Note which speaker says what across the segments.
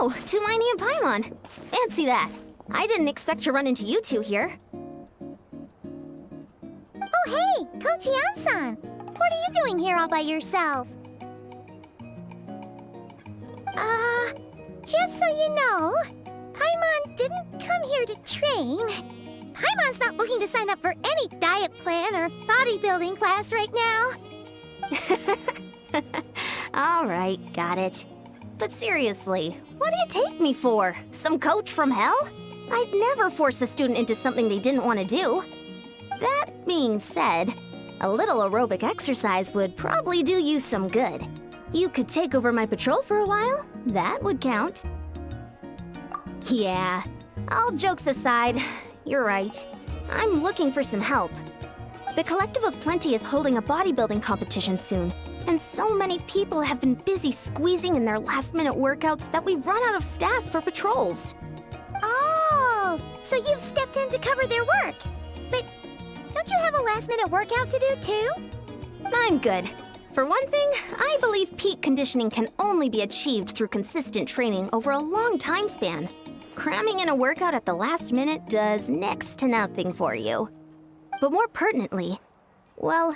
Speaker 1: Oh, Tulani and Paimon. Fancy that. I didn't expect to run into you two here.
Speaker 2: Oh, hey, Coach Yan-san. What are you doing here all by yourself? Just so you know, Paimon didn't come here to train. Paimon's not looking to sign up for any diet plan or bodybuilding class right now.
Speaker 1: All right, got it. But seriously, what do you take me for? Some coach from hell? I'd never force a student into something they didn't want to do. That being said, a little aerobic exercise would probably do you some good. You could take over my patrol for a while. That would count. Yeah, all jokes aside, you're right. I'm looking for some help. The Collective of Plenty is holding a bodybuilding competition soon, and so many people have been busy squeezing in their last-minute workouts that we've run out of staff for patrols.
Speaker 2: Oh, so you've stepped in to cover their work. But don't you have a last-minute workout to do too?
Speaker 1: I'm good. For one thing, I believe peak conditioning can only be achieved through consistent training over a long time span. Cramming in a workout at the last minute does next to nothing for you. But more pertinently, well,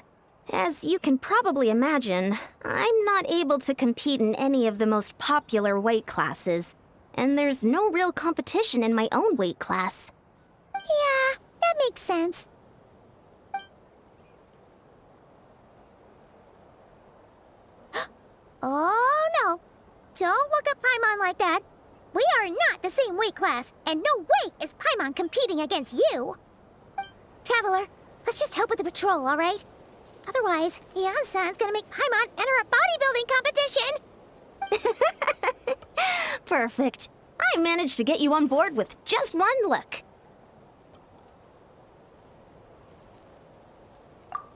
Speaker 1: as you can probably imagine, I'm not able to compete in any of the most popular weight classes, and there's no real competition in my own weight class.
Speaker 2: Yeah, that makes sense. Oh no! Don't look at Paimon like that. We are not the same weight class, and no way is Paimon competing against you. Traveler, let's just help with the patrol, all right? Otherwise, Yan-san's gonna make Paimon enter a bodybuilding competition.
Speaker 1: Perfect. I managed to get you on board with just one look.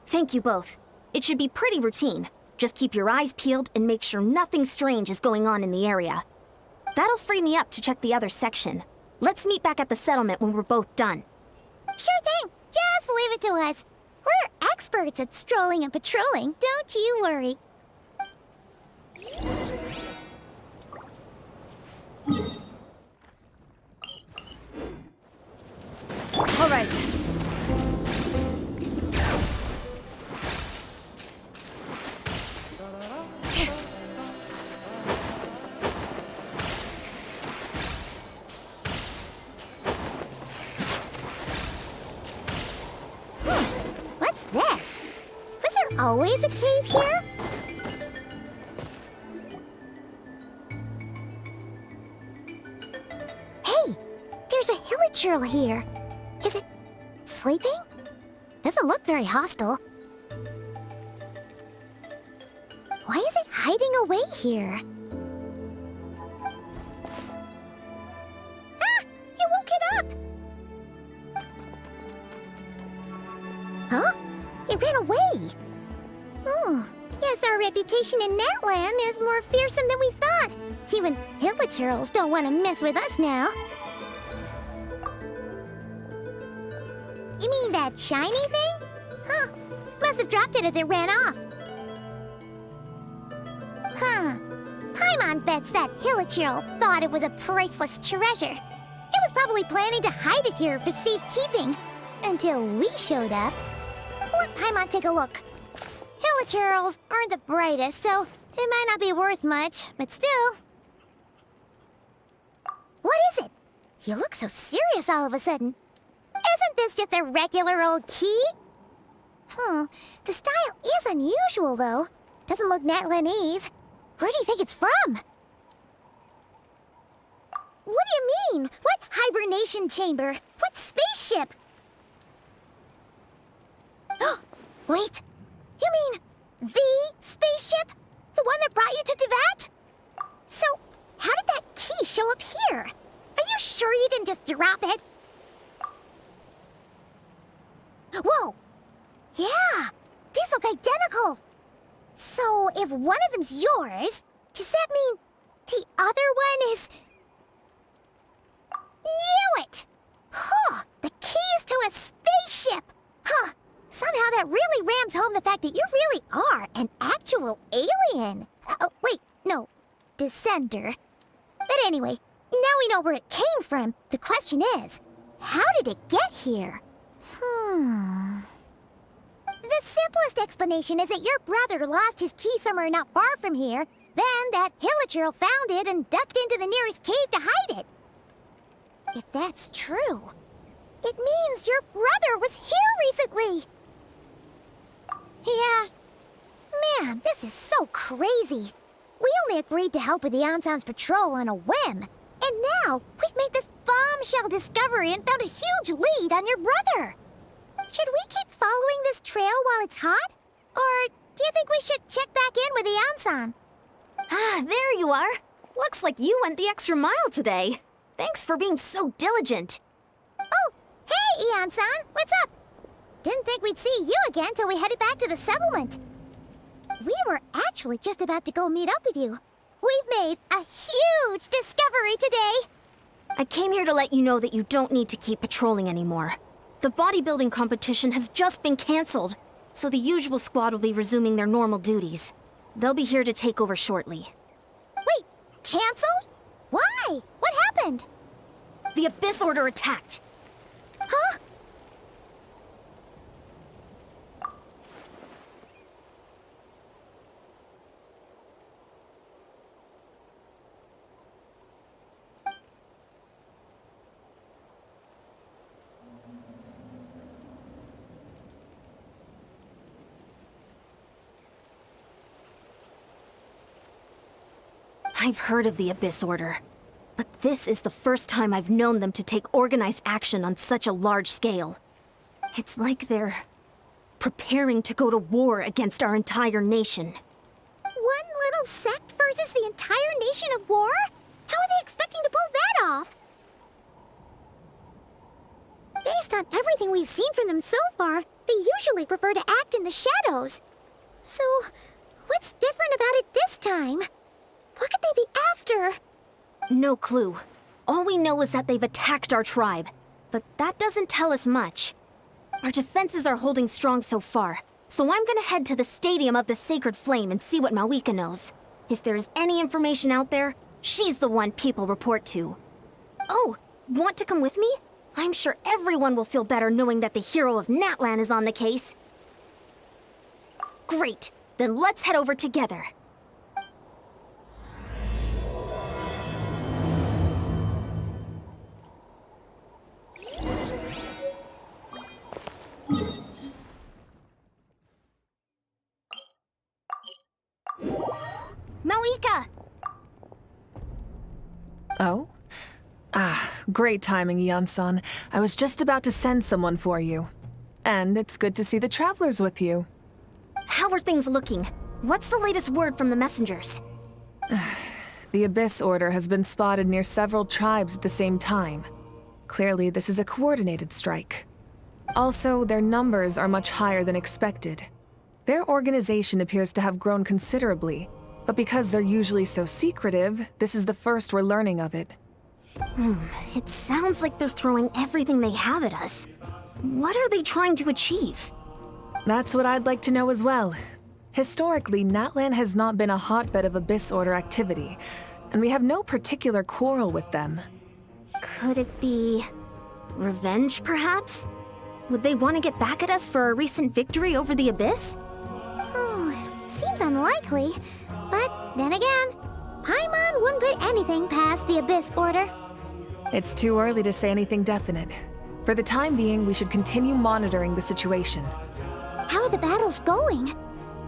Speaker 1: Thank you both. It should be pretty routine. Just keep your eyes peeled and make sure nothing strange is going on in the area. That'll free me up to check the other section. Let's meet back at the settlement when we're both done.
Speaker 2: Sure thing. Just leave it to us. We're experts at strolling and patrolling, don't you worry.
Speaker 1: All right.
Speaker 2: What's this? Was there always a cave here? Hey, there's a hilichurl here. Is it sleeping? Doesn't look very hostile. Why is it hiding away here? Ah! You woke it up! Huh? It ran away! Oh, guess our reputation in Natland is more fearsome than we thought. Even hilichurls don't want to mess with us now. You mean that shiny thing? Huh. Must have dropped it as it ran off. Huh. Paimon bets that hilichurl thought it was a priceless treasure. It was probably planning to hide it here for safekeeping. Until we showed up. Let Paimon take a look. Hilichurls aren't the brightest, so it might not be worth much, but still. What is it? You look so serious all of a sudden. Isn't this just a regular old key? The style is unusual, though. Doesn't look Natlanese. Where do you think it's from? What do you mean? What hibernation chamber? What spaceship? Wait, you mean the spaceship? The one that brought you to Teyvat? So, how did that key show up here? Are you sure you didn't just drop it? Whoa! Yeah, these look identical. So, if one of them's yours, does that mean the other one is... Knew it! Huh, the keys to a spaceship! Huh, somehow that really rams home the fact that you really are an actual alien. Oh, wait, no, descender. But But anyway, now we know where it came from. The question is, how did it get here? The simplest explanation is that your brother lost his key somewhere not far from here, then that Hilichurl found it and ducked into the nearest cave to hide it. If that's true, it means your brother was here recently. Yeah. Man, this is so crazy. We only agreed to help with the Anson's patrol on a whim. And now, we've made this bombshell discovery and found a huge lead on your brother. Should we keep following this trail while it's hot? Or do you think we should check back in with the Anson?
Speaker 1: Ah, there you are. Looks like you went the extra mile today. Thanks for being so diligent.
Speaker 2: Oh, hey, Anson, what's up? Didn't think we'd see you again till we headed back to the settlement. We were actually just about to go meet up with you. We've made a huge discovery today.
Speaker 1: I came here to let you know that you don't need to keep patrolling anymore. The bodybuilding competition has just been canceled, so the usual squad will be resuming their normal duties. They'll be here to take over shortly.
Speaker 2: Wait, canceled? Why? What happened?
Speaker 1: The Abyss Order attacked.
Speaker 2: Huh?
Speaker 1: I've heard of the Abyss Order, but this is the first time I've known them to take organized action on such a large scale. It's like they're preparing to go to war against our entire nation.
Speaker 2: One little sect versus the entire nation at war? How are they expecting to pull that off? Based on everything we've seen from them so far, they usually prefer to act in the shadows. So, what's different about it this time? What could they be after?
Speaker 1: No clue. All we know is that they've attacked our tribe, but that doesn't tell us much. Our defenses are holding strong so far, so I'm gonna head to the Stadium of the Sacred Flame and see what Malika knows. If there's any information out there, she's the one people report to. Oh, want to come with me? I'm sure everyone will feel better knowing that the hero of Natlan is on the case. Great, then let's head over together. Malika!
Speaker 3: Oh? Great timing, Ian-san. I was just about to send someone for you. And it's good to see the travelers with you.
Speaker 1: How are things looking? What's the latest word from the messengers?
Speaker 3: The Abyss Order has been spotted near several tribes at the same time. Clearly, this is a coordinated strike. Also, their numbers are much higher than expected. Their organization appears to have grown considerably, but because they're usually so secretive, this is the first we're learning of it.
Speaker 1: It sounds like they're throwing everything they have at us. What are they trying to achieve?
Speaker 3: That's what I'd like to know as well. Historically, Natlan has not been a hotbed of Abyss Order activity, and we have no particular quarrel with them.
Speaker 1: Could it be revenge, perhaps? Would they want to get back at us for our recent victory over the Abyss?
Speaker 2: Seems unlikely. But then again, Paimon wouldn't put anything past the Abyss Order.
Speaker 3: It's too early to say anything definite. For the time being, we should continue monitoring the situation.
Speaker 2: How are the battles going?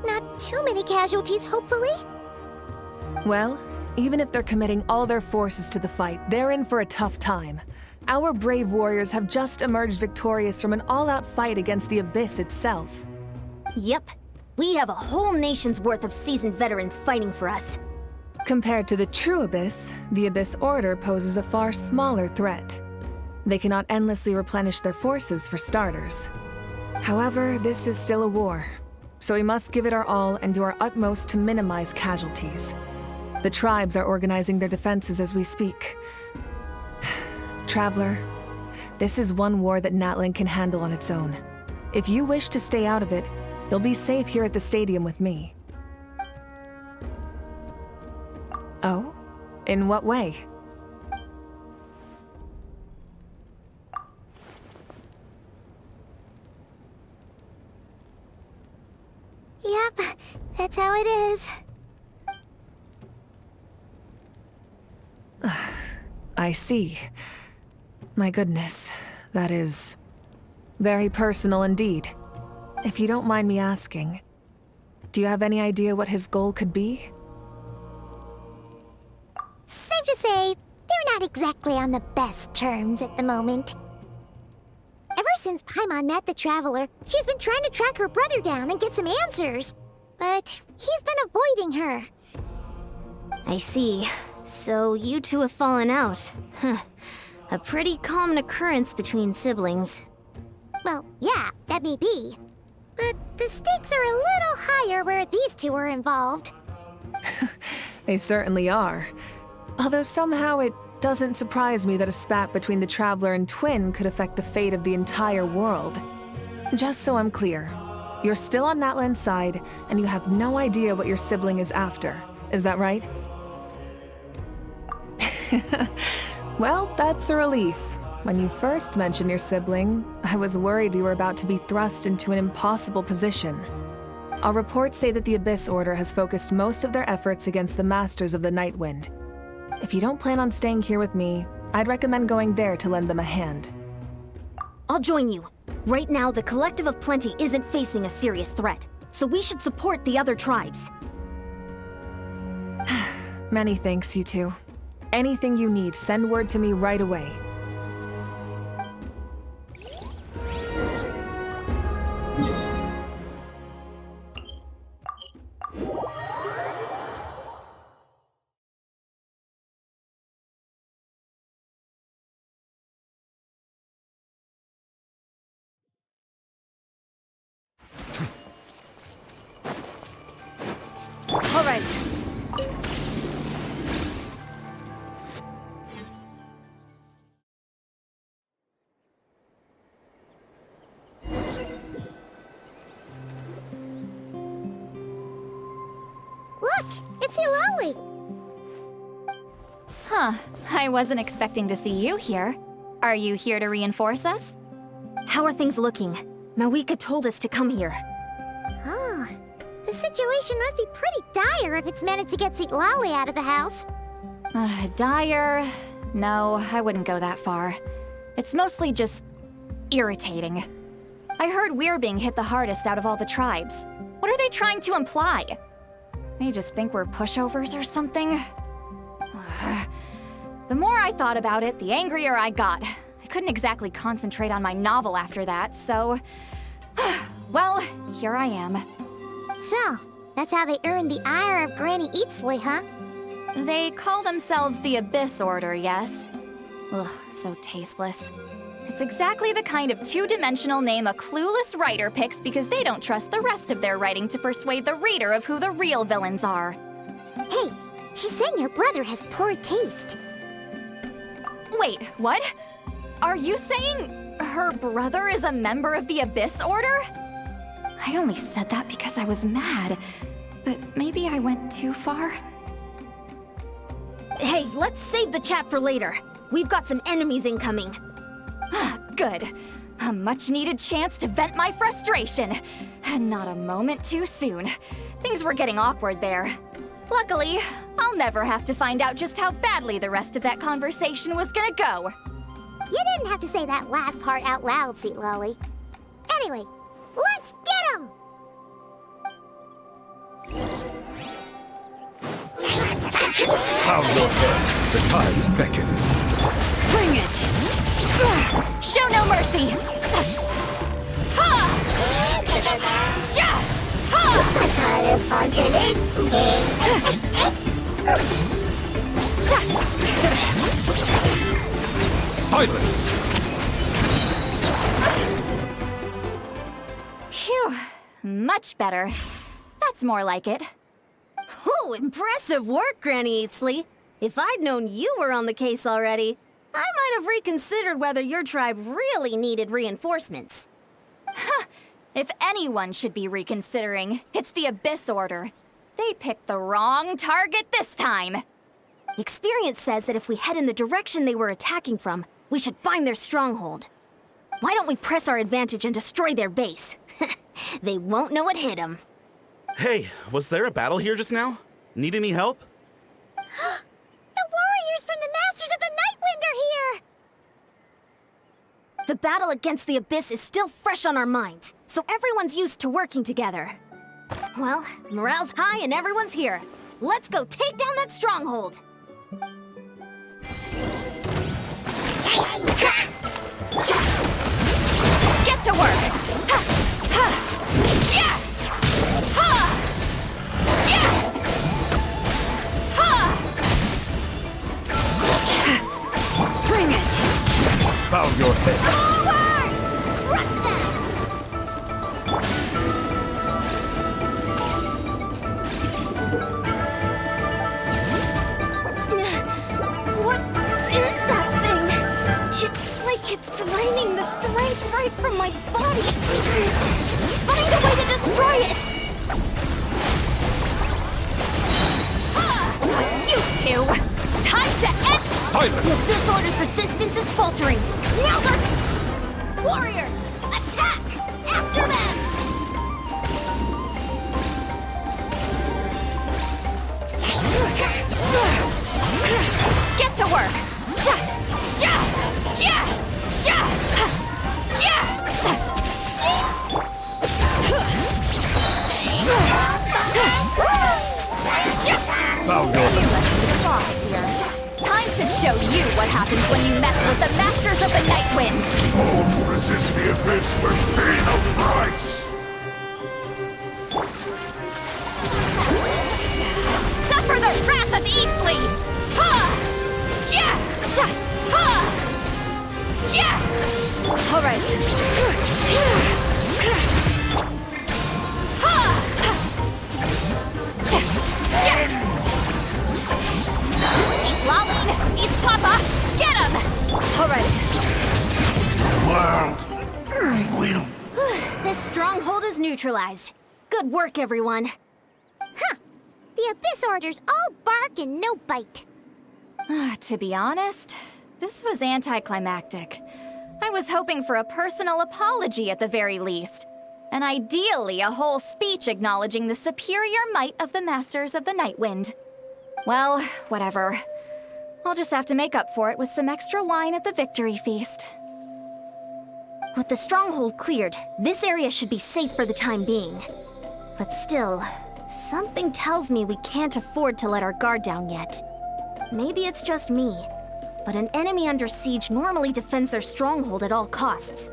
Speaker 2: Not too many casualties, hopefully?
Speaker 3: Well, even if they're committing all their forces to the fight, they're in for a tough time. Our brave warriors have just emerged victorious from an all-out fight against the Abyss itself.
Speaker 1: Yep. We have a whole nation's worth of seasoned veterans fighting for us.
Speaker 3: Compared to the true Abyss, the Abyss Order poses a far smaller threat. They cannot endlessly replenish their forces for starters. However, this is still a war, so we must give it our all and do our utmost to minimize casualties. The tribes are organizing their defenses as we speak. Traveler, this is one war that Natlan can handle on its own. If you wish to stay out of it, you'll be safe here at the stadium with me. Oh? In what way?
Speaker 2: That's how it is.
Speaker 3: I see. My goodness, that is very personal indeed. If you don't mind me asking, do you have any idea what his goal could be?
Speaker 2: Safe to say, they're not exactly on the best terms at the moment. Ever since Paimon met the Traveler, she's been trying to track her brother down and get some answers. But he's been avoiding her.
Speaker 1: I see. So you two have fallen out. Huh. A pretty common occurrence between siblings.
Speaker 2: Well, yeah, that may be. But the stakes are a little higher where these two are involved.
Speaker 3: They certainly are. Although somehow it doesn't surprise me that a spat between the Traveler and Twin could affect the fate of the entire world. Just so I'm clear, you're still on Natlan's side, and you have no idea what your sibling is after. Is that right? Well, that's a relief. When you first mentioned your sibling, I was worried we were about to be thrust into an impossible position. Our reports say that the Abyss Order has focused most of their efforts against the Masters of the Nightwind. If you don't plan on staying here with me, I'd recommend going there to lend them a hand.
Speaker 1: I'll join you. Right now, the Collective of Plenty isn't facing a serious threat, so we should support the other tribes.
Speaker 3: Many thanks, you two. Anything you need, send word to me right away.
Speaker 1: All right.
Speaker 2: Look, it's Eulalie!
Speaker 4: Huh, I wasn't expecting to see you here. Are you here to reinforce us?
Speaker 1: How are things looking? Mawika told us to come here.
Speaker 2: Oh, the situation must be pretty dire if it's managed to get Eulalie out of the house.
Speaker 4: Dire? No, I wouldn't go that far. It's mostly just irritating. I heard we're being hit the hardest out of all the tribes. What are they trying to imply? They just think we're pushovers or something? The more I thought about it, the angrier I got. I couldn't exactly concentrate on my novel after that, so... well, here I am.
Speaker 2: So, that's how they earned the ire of Granny Eatsley, huh?
Speaker 4: They call themselves the Abyss Order, yes? Ugh, so tasteless. It's exactly the kind of two-dimensional name a clueless writer picks because they don't trust the rest of their writing to persuade the reader of who the real villains are.
Speaker 2: Hey, she's saying your brother has poor taste.
Speaker 4: Wait, what? Are you saying her brother is a member of the Abyss Order? I only said that because I was mad, but maybe I went too far.
Speaker 1: Hey, let's save the chat for later. We've got some enemies incoming.
Speaker 4: Good. A much-needed chance to vent my frustration. And not a moment too soon. Things were getting awkward there. Luckily, I'll never have to find out just how badly the rest of that conversation was gonna go.
Speaker 2: You didn't have to say that last part out loud, Eulalie. Anyway, let's get him!
Speaker 5: Bow your head. The tides beckon.
Speaker 4: Bring it! Show no mercy! Ha! Sha! Ha!
Speaker 5: Silence!
Speaker 4: Phew. Much better. That's more like it.
Speaker 1: Oh, impressive work, Granny Eatsley. If I'd known you were on the case already, I might have reconsidered whether your tribe really needed reinforcements.
Speaker 4: If anyone should be reconsidering, it's the Abyss Order. They picked the wrong target this time.
Speaker 1: Experience says that if we head in the direction they were attacking from, we should find their stronghold. Why don't we press our advantage and destroy their base? They won't know what hit them.
Speaker 6: Hey, was there a battle here just now? Need any help?
Speaker 2: The warriors from the Masters of the Nightwind are here!
Speaker 1: The battle against the Abyss is still fresh on our minds, so everyone's used to working together. Well, morale's high and everyone's here. Let's go take down that stronghold!
Speaker 4: Get to work! Ha! Ha! Yeah! Ha! Yeah! Ha! Bring it!
Speaker 5: Bow your head.
Speaker 1: What is that thing? It's like it's draining the strength right from my body. Find a way to destroy it!
Speaker 4: You two! Time to end!
Speaker 5: Silence!
Speaker 1: The Abyss Order's resistance is faltering. Now's our warriors! Attack! After them!
Speaker 4: Get to work! Sha! Sha! Yeah! Sha! Yeah!
Speaker 5: Bow your head.
Speaker 4: Time to show you what happens when you mess with the Masters of the Nightwind!
Speaker 5: All who resist the abyss will pay the price!
Speaker 4: Suffer the wrath of Eastleigh! Ha! Yeah! Sha! Ha! Yeah! All right. Ha! Sha! Sha! Eat Laline! Eat Papa! Get him! All right.
Speaker 5: World, I will.
Speaker 1: This stronghold is neutralized. Good work, everyone.
Speaker 2: The Abyss Order's all bark and no bite.
Speaker 4: To be honest, this was anticlimactic. I was hoping for a personal apology at the very least. And ideally, a whole speech acknowledging the superior might of the Masters of the Nightwind. Well, whatever. I'll just have to make up for it with some extra wine at the victory feast.
Speaker 1: With the stronghold cleared, this area should be safe for the time being. But still, something tells me we can't afford to let our guard down yet. Maybe it's just me, but an enemy under siege normally defends their stronghold at all costs.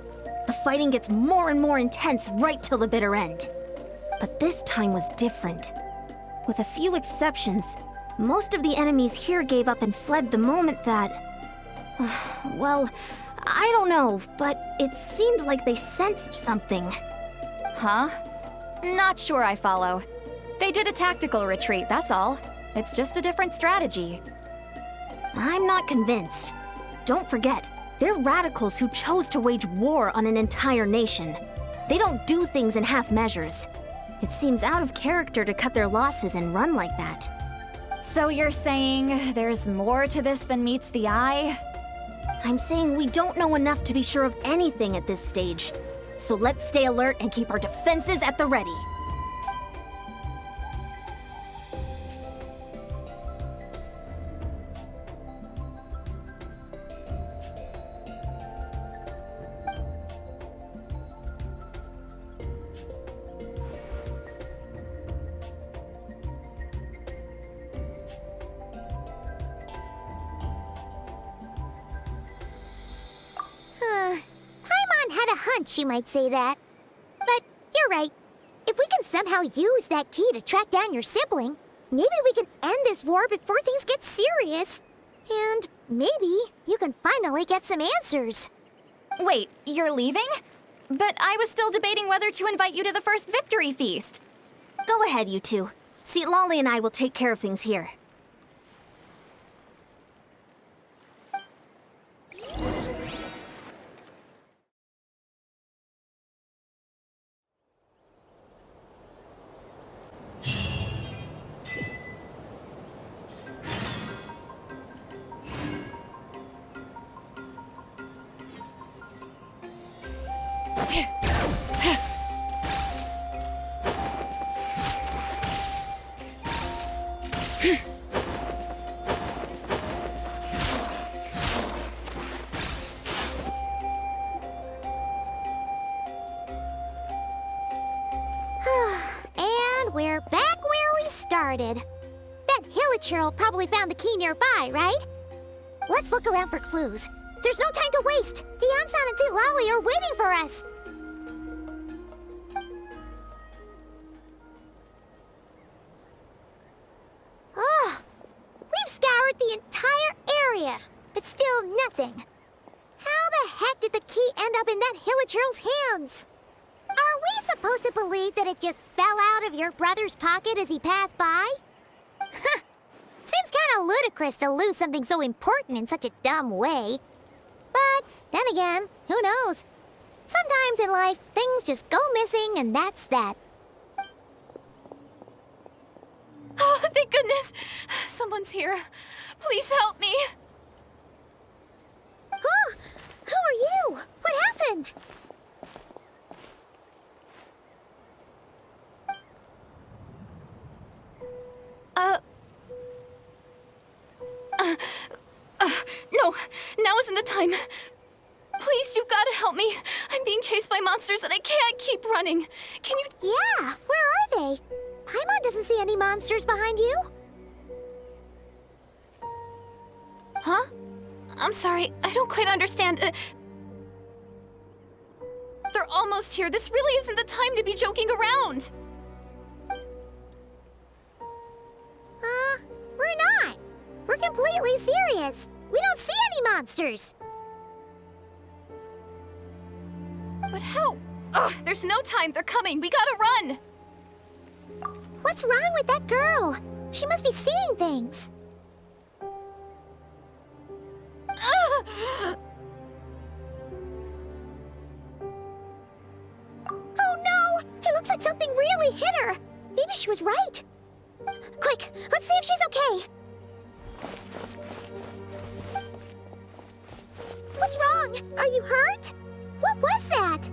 Speaker 1: The fighting gets more and more intense right till the bitter end. But this time was different. With a few exceptions, most of the enemies here gave up and fled the moment that... well, I don't know, but it seemed like they sensed something.
Speaker 4: Huh? Not sure I follow. They did a tactical retreat, that's all. It's just a different strategy.
Speaker 1: I'm not convinced. Don't forget, they're radicals who chose to wage war on an entire nation. They don't do things in half measures. It seems out of character to cut their losses and run like that.
Speaker 4: So you're saying there's more to this than meets the eye?
Speaker 1: I'm saying we don't know enough to be sure of anything at this stage. So let's stay alert and keep our defenses at the ready.
Speaker 2: Paimon had a hunch you might say that. But you're right. If we can somehow use that key to track down your sibling, maybe we can end this war before things get serious. And maybe you can finally get some answers.
Speaker 4: Wait, you're leaving? But I was still debating whether to invite you to the first victory feast.
Speaker 1: Go ahead, you two. See, Lolly and I will take care of things here.
Speaker 2: started. That hilichurl probably found the key nearby, right? Let's look around for clues. There's no time to waste. The Ansan and St. Lolly are waiting for us. Ugh. We've scoured the entire area, but still nothing. How the heck did the key end up in that hilichurl's hands? Are we supposed to believe that it just fell out of your brother's pocket as he passed by? Seems kinda ludicrous to lose something so important in such a dumb way. But then again, who knows? Sometimes in life, things just go missing and that's that.
Speaker 4: Oh, thank goodness! Someone's here. Please help me!
Speaker 2: Huh? Who are you? What happened?
Speaker 4: No, now isn't the time. Please, you've got to help me. I'm being chased by monsters and I can't keep running. Can you...
Speaker 2: Yeah, where are they? Paimon doesn't see any monsters behind you.
Speaker 4: Huh? I'm sorry, I don't quite understand. They're almost here. This really isn't the time to be joking around.
Speaker 2: We're not. We're completely serious. We don't see any monsters.
Speaker 4: But how? Ugh, there's no time. They're coming. We gotta run.
Speaker 2: What's wrong with that girl? She must be seeing things. Oh no! It looks like something really hit her. Maybe she was right. Quick, let's see if she's okay. What's wrong? Are you hurt? What was that?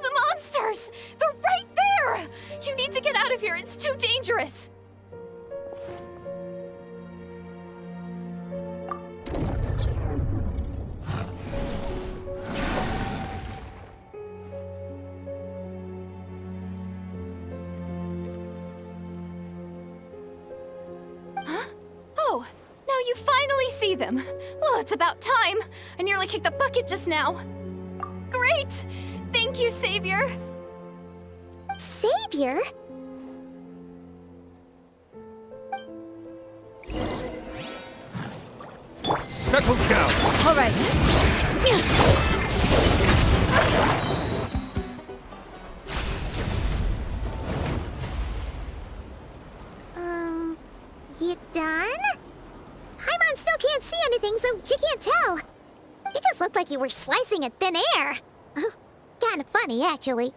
Speaker 4: The monsters! They're right there! You need to get out of here. It's too dangerous. Huh? Oh, now you finally see them. Well, it's about time. I nearly kicked the bucket just now. Great! Thank you, Savior.
Speaker 2: Savior?
Speaker 5: Settle down.
Speaker 4: All right.
Speaker 2: You done? Paimon still can't see anything, so she can't tell. It just looked like you were slicing at thin air. Kind of funny, actually.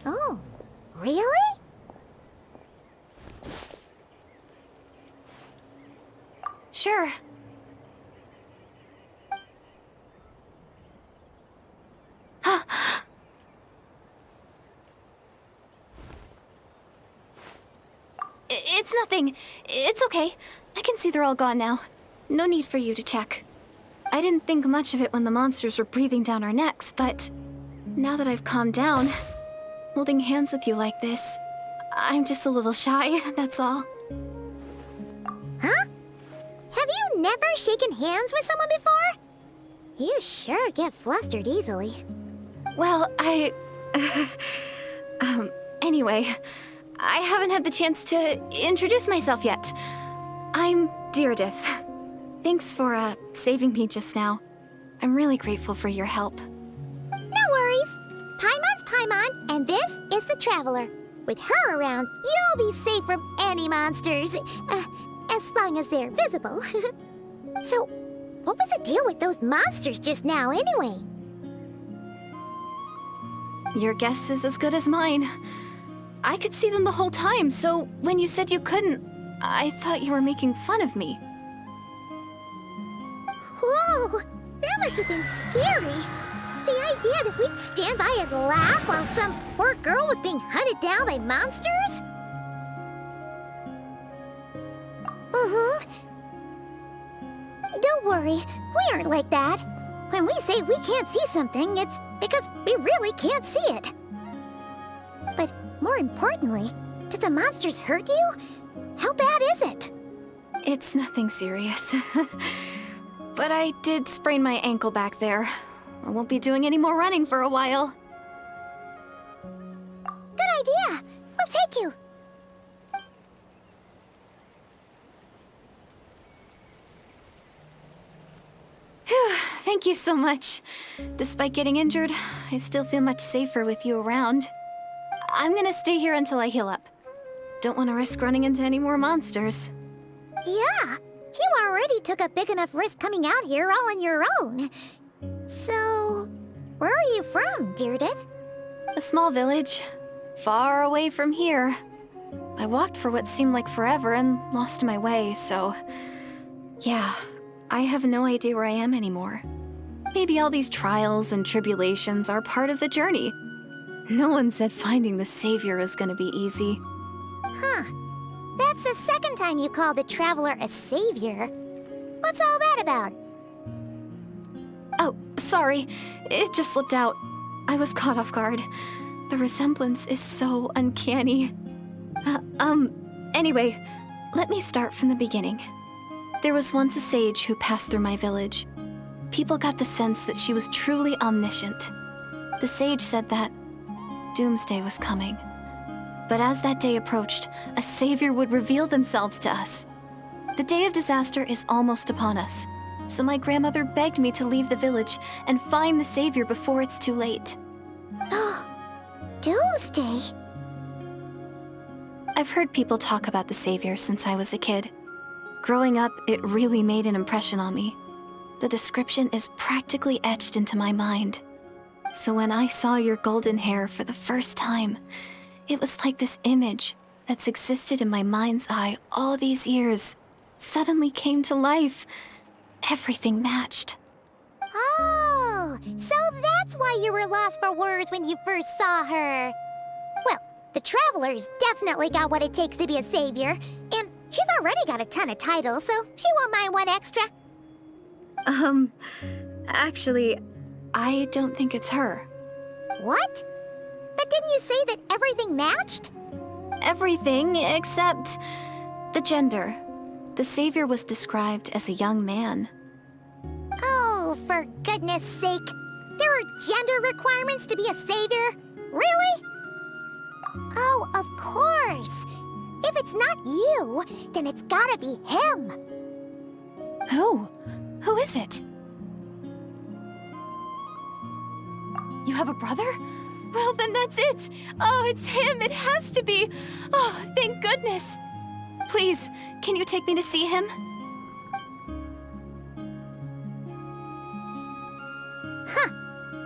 Speaker 2: Oh, really?
Speaker 4: Sure. It's nothing. It's okay. I can see they're all gone now. No need for you to check. I didn't think much of it when the monsters were breathing down our necks, but now that I've calmed down, holding hands with you like this, I'm just a little shy, that's all.
Speaker 2: Huh? Have you never shaken hands with someone before? You sure get flustered easily.
Speaker 4: Well, anyway, I haven't had the chance to introduce myself yet. I'm Deirdith. Thanks for, saving me just now. I'm really grateful for your help.
Speaker 2: No worries. Paimon's Paimon, and this is the Traveler. With her around, you'll be safe from any monsters. As long as they're visible. So, what was the deal with those monsters just now, anyway?
Speaker 4: Your guess is as good as mine. I could see them the whole time, so when you said you couldn't, I thought you were making fun of me.
Speaker 2: Whoa! That must have been scary. The idea that we'd stand by and laugh while some poor girl was being hunted down by monsters? Don't worry, we aren't like that. When we say we can't see something, it's because we really can't see it. But more importantly, did the monsters hurt you? How bad is it?
Speaker 4: It's nothing serious. But I did sprain my ankle back there. I won't be doing any more running for a while.
Speaker 2: Good idea. We'll take you.
Speaker 4: Thank you so much. Despite getting injured, I still feel much safer with you around. I'm gonna stay here until I heal up. Don't want to risk running into any more monsters.
Speaker 2: Yeah, you already took a big enough risk coming out here all on your own. So, where are you from, Deirdith?
Speaker 4: A small village, far away from here. I walked for what seemed like forever and lost my way, so... yeah, I have no idea where I am anymore. Maybe all these trials and tribulations are part of the journey. No one said finding the Savior is gonna be easy.
Speaker 2: Huh. That's the second time you called the Traveler a savior. What's all that about?
Speaker 4: Oh, sorry. It just slipped out. I was caught off guard. The resemblance is so uncanny. Anyway, let me start from the beginning. There was once a sage who passed through my village. People got the sense that she was truly omniscient. The sage said that doomsday was coming. But as that day approached, a savior would reveal themselves to us. The day of disaster is almost upon us, so my grandmother begged me to leave the village and find the savior before it's too late.
Speaker 2: Doomsday?
Speaker 4: I've heard people talk about the savior since I was a kid. Growing up, it really made an impression on me. The description is practically etched into my mind. So when I saw your golden hair for the first time, it was like this image that's existed in my mind's eye all these years suddenly came to life. Everything matched.
Speaker 2: Oh, so that's why you were lost for words when you first saw her. Well, the Traveler's definitely got what it takes to be a savior, and she's already got a ton of titles, so she won't mind one extra.
Speaker 4: Actually, I don't think it's her.
Speaker 2: What? But didn't you say that everything matched?
Speaker 4: Everything except the gender. The savior was described as a young man.
Speaker 2: Oh, for goodness sake. There are gender requirements to be a savior? Really? Oh, of course. If it's not you, then it's gotta be him.
Speaker 4: Who? Who is it? You have a brother? Well, then that's it. Oh, it's him. It has to be. Oh, thank goodness. Please, can you take me to see him?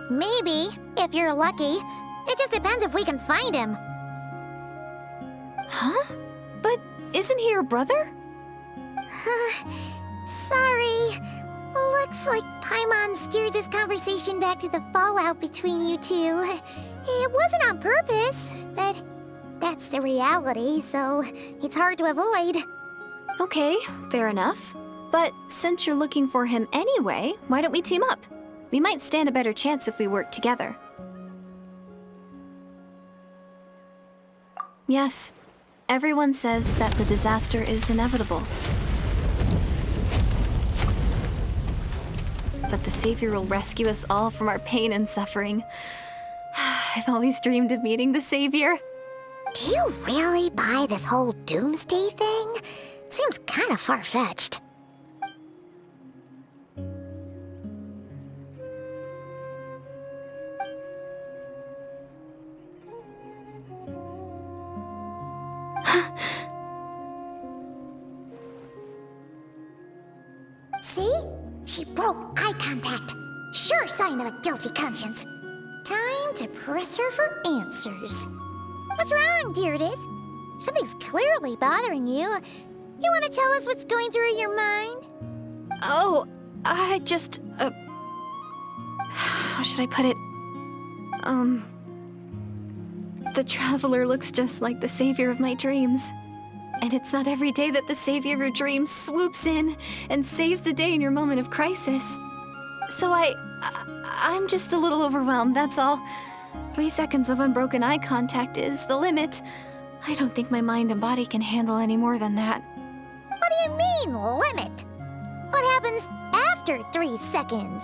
Speaker 2: Maybe, if you're lucky. It just depends if we can find him.
Speaker 4: Huh? But isn't he your brother?
Speaker 2: Sorry. Looks like Paimon steered this conversation back to the fallout between you two. It wasn't on purpose, but that's the reality, so it's hard to avoid.
Speaker 4: Okay, fair enough. But since you're looking for him anyway, why don't we team up? We might stand a better chance if we work together. Yes, everyone says that the disaster is inevitable. But the Savior will rescue us all from our pain and suffering. I've always dreamed of meeting the Savior.
Speaker 2: Do you really buy this whole doomsday thing? Seems kind of far-fetched. See? She broke eye contact. Sure sign of a guilty conscience. Time to press her for answers. What's wrong, Deirdith? Something's clearly bothering you. You want to tell us what's going through your mind?
Speaker 4: Oh, I just, how should I put it? The Traveler looks just like the Savior of my dreams. And it's not every day that the Savior of your dreams swoops in and saves the day in your moment of crisis.
Speaker 7: So I'm just a little overwhelmed, that's all. 3 seconds of unbroken eye contact is the limit. I don't think my mind and body can handle any more than that.
Speaker 2: What do you mean, limit? What happens after 3 seconds?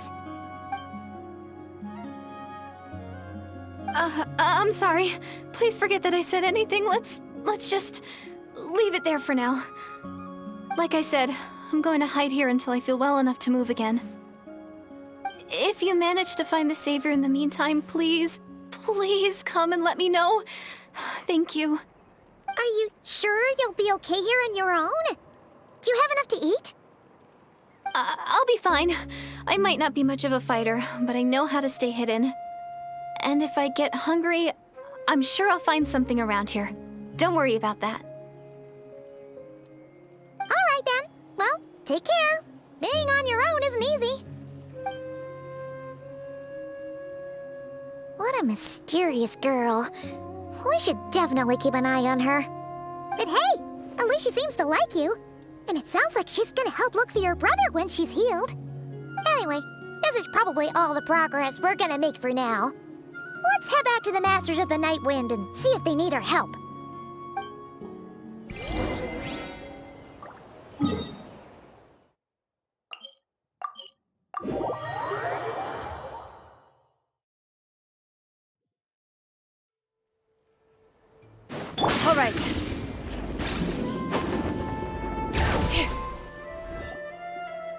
Speaker 7: I'm sorry. Please forget that I said anything. Let's just leave it there for now. Like I said, I'm going to hide here until I feel well enough to move again. If you manage to find the Savior in the meantime, please come and let me know. Thank you.
Speaker 2: Are you sure you'll be okay here on your own? Do you have enough to eat?
Speaker 7: I'll be fine. I might not be much of a fighter, but I know how to stay hidden. And if I get hungry, I'm sure I'll find something around here. Don't worry about that.
Speaker 2: All right then. Well, take care. Being on your own isn't easy. What a mysterious girl. We should definitely keep an eye on her. But hey, at least she seems to like you. And it sounds like she's gonna help look for your brother when she's healed. Anyway, this is probably all the progress we're gonna make for now. Let's head back to the Masters of the Night Wind and see if they need our help.
Speaker 7: All right.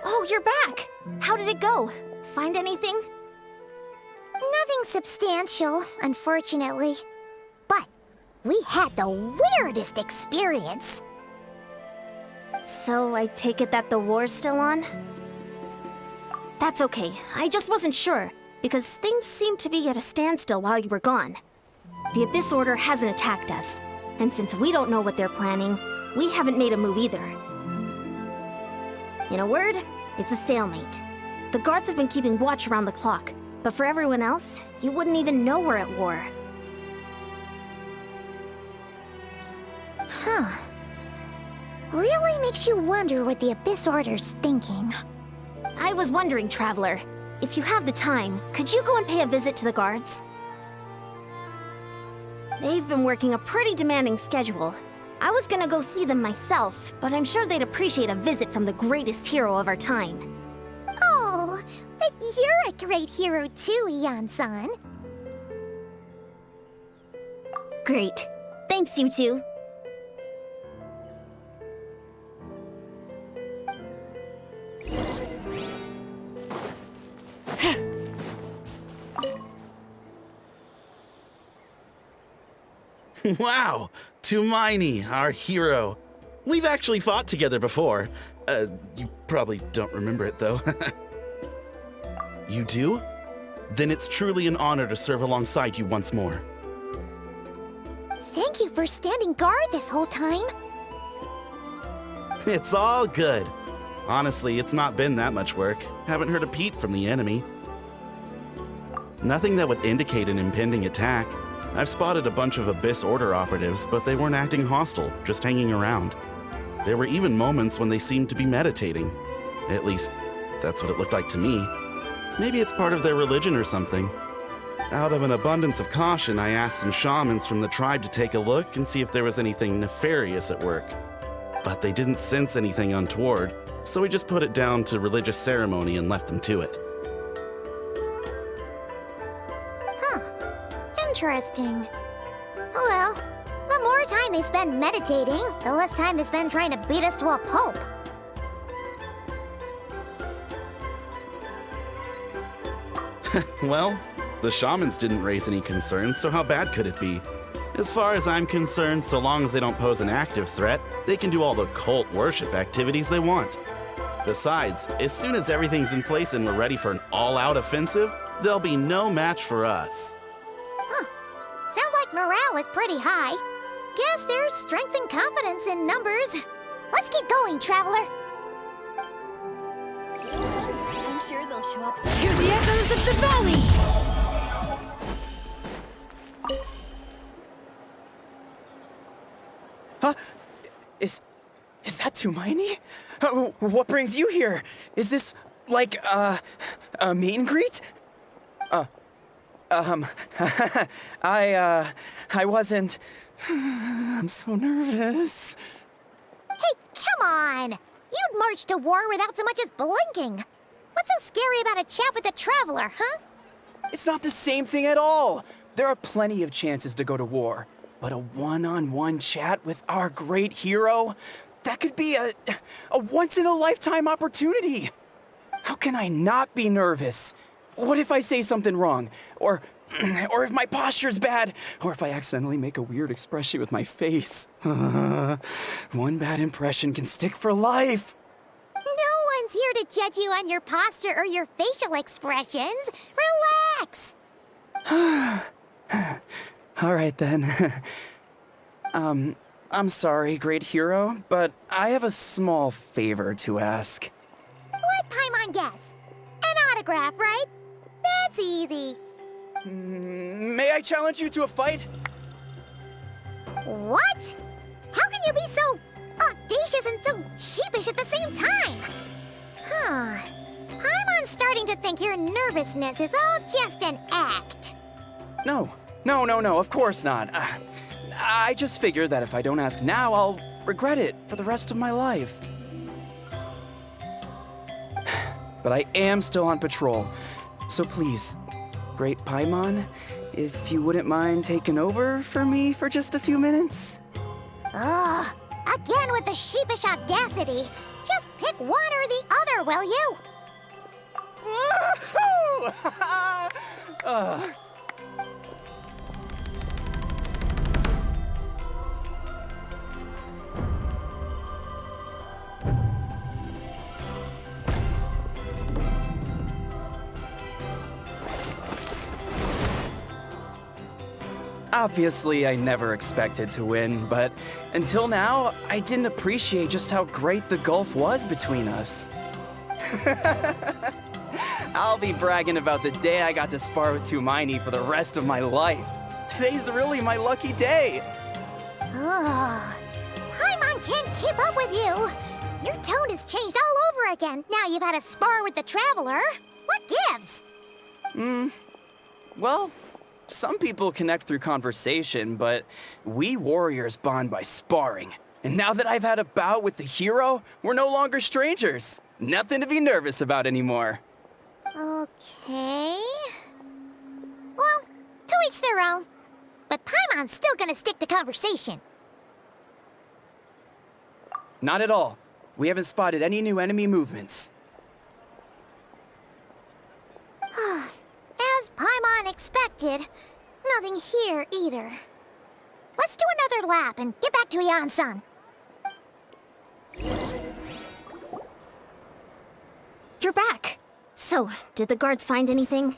Speaker 1: Oh, you're back! How did it go? Find anything?
Speaker 2: Nothing substantial, unfortunately. But we had the weirdest experience.
Speaker 1: So I take it that the war's still on? That's okay. I just wasn't sure, because things seemed to be at a standstill while you were gone. The Abyss Order hasn't attacked us, and since we don't know what they're planning, we haven't made a move either. In a word, it's a stalemate. The guards have been keeping watch around the clock, but for everyone else, you wouldn't even know we're at war.
Speaker 2: Huh. Really makes you wonder what the Abyss Order's thinking.
Speaker 1: I was wondering, Traveler, if you have the time, could you go and pay a visit to the guards? They've been working a pretty demanding schedule. I was gonna go see them myself, but I'm sure they'd appreciate a visit from the greatest hero of our time.
Speaker 2: Oh, but you're a great hero too, Ian-san.
Speaker 1: Great. Thanks, you two.
Speaker 6: Wow! Tumaini, our hero. We've actually fought together before. You probably don't remember it, though. You do? Then it's truly an honor to serve alongside you once more.
Speaker 2: Thank you for standing guard this whole time.
Speaker 6: It's all good. Honestly, it's not been that much work. Haven't heard a peep from the enemy. Nothing that would indicate an impending attack. I've spotted a bunch of Abyss Order operatives, but they weren't acting hostile, just hanging around. There were even moments when they seemed to be meditating. At least, that's what it looked like to me. Maybe it's part of their religion or something. Out of an abundance of caution, I asked some shamans from the tribe to take a look and see if there was anything nefarious at work. But they didn't sense anything untoward, so we just put it down to religious ceremony and left them to it.
Speaker 2: Interesting. Well, the more time they spend meditating, the less time they spend trying to beat us to a pulp.
Speaker 6: Well, the shamans didn't raise any concerns, so how bad could it be? As far as I'm concerned, so long as they don't pose an active threat, they can do all the cult worship activities they want. Besides, as soon as everything's in place and we're ready for an all-out offensive, there'll be no match for us.
Speaker 2: Sounds like morale is pretty high. Guess there's strength and confidence in numbers. Let's keep going, Traveler.
Speaker 7: I'm sure they'll show up soon.
Speaker 8: Hear the echoes of the valley!
Speaker 9: Huh? Is that Tumaini? What brings you here? Is this
Speaker 8: Like, a meet and greet? I wasn't... I'm so nervous.
Speaker 2: Hey, come on! You'd march to war without so much as blinking. What's so scary about a chat with a traveler, huh?
Speaker 8: It's not the same thing at all. There are plenty of chances to go to war. But a one-on-one chat with our great hero? That could be a once-in-a-lifetime opportunity. How can I not be nervous? What if I say something wrong? Or if my posture's bad? Or if I accidentally make a weird expression with my face? One bad impression can stick for life.
Speaker 2: No one's here to judge you on your posture or your facial expressions. Relax!
Speaker 8: All right then. I'm sorry, great hero, but I have a small favor to ask.
Speaker 2: What Paimon guess? An autograph, right? That's easy.
Speaker 8: May I challenge you to a fight?
Speaker 2: What? How can you be so audacious and so sheepish at the same time? Huh. Paimon's starting to think your nervousness is all just an act.
Speaker 8: No, of course not. I just figured that if I don't ask now, I'll regret it for the rest of my life. But I am still on patrol, so please, Great Paimon, if you wouldn't mind taking over for me for just a few minutes?
Speaker 2: Ugh, again with the sheepish audacity. Just pick one or the other, will you?
Speaker 8: Woohoo! Obviously, I never expected to win, but until now, I didn't appreciate just how great the gulf was between us. I'll be bragging about the day I got to spar with Tumaini for the rest of my life. Today's really my lucky day.
Speaker 2: Ugh. Paimon can't keep up with you. Your tone has changed all over again. Now you've had a spar with the Traveler. What gives?
Speaker 8: Well, some people connect through conversation, but we warriors bond by sparring. And now that I've had a bout with the hero, we're no longer strangers. Nothing to be nervous about anymore.
Speaker 2: Okay. Well, to each their own. But Paimon's still gonna stick to conversation.
Speaker 8: Not at all. We haven't spotted any new enemy movements.
Speaker 2: As Paimon expected, nothing here either. Let's do another lap and get back to Yan-san.
Speaker 1: You're back. So, did the guards find anything?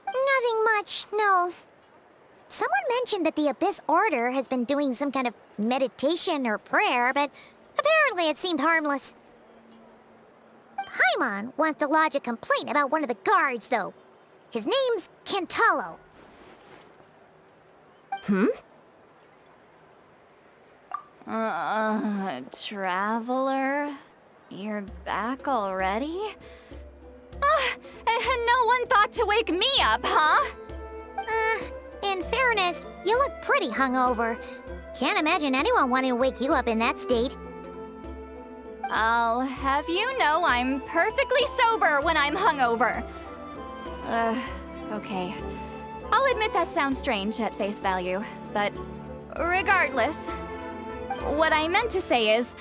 Speaker 2: Nothing much, no. Someone mentioned that the Abyss Order has been doing some kind of meditation or prayer, but apparently it seemed harmless. Paimon wants to lodge a complaint about one of the guards, though. His name's Kentalo.
Speaker 4: Traveler? You're back already? And no one thought to wake me up, huh?
Speaker 2: In fairness, you look pretty hungover. Can't imagine anyone wanting to wake you up in that state.
Speaker 4: I'll have you know I'm perfectly sober when I'm hungover. Okay. I'll admit that sounds strange at face value, but regardless, what I meant to say is,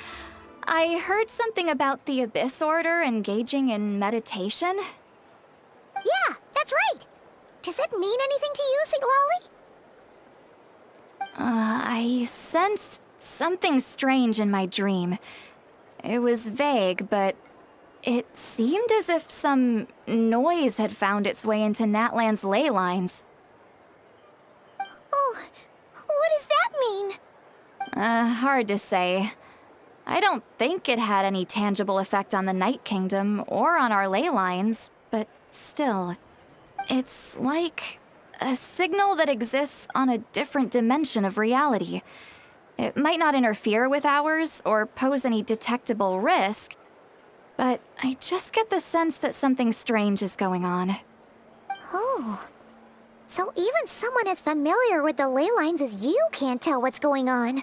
Speaker 4: I heard something about the Abyss Order engaging in meditation.
Speaker 2: Yeah, that's right. Does that mean anything to you, St. Lolly?
Speaker 4: I sensed something strange in my dream. It was vague, but it seemed as if some noise had found its way into Natlan's ley lines.
Speaker 2: Oh, what does that mean?
Speaker 4: Hard to say. I don't think it had any tangible effect on the Night Kingdom or on our ley lines, but still, it's like a signal that exists on a different dimension of reality. It might not interfere with ours or pose any detectable risk, but I just get the sense that something strange is going on.
Speaker 2: Oh. So even someone as familiar with the ley lines as you can't tell what's going on.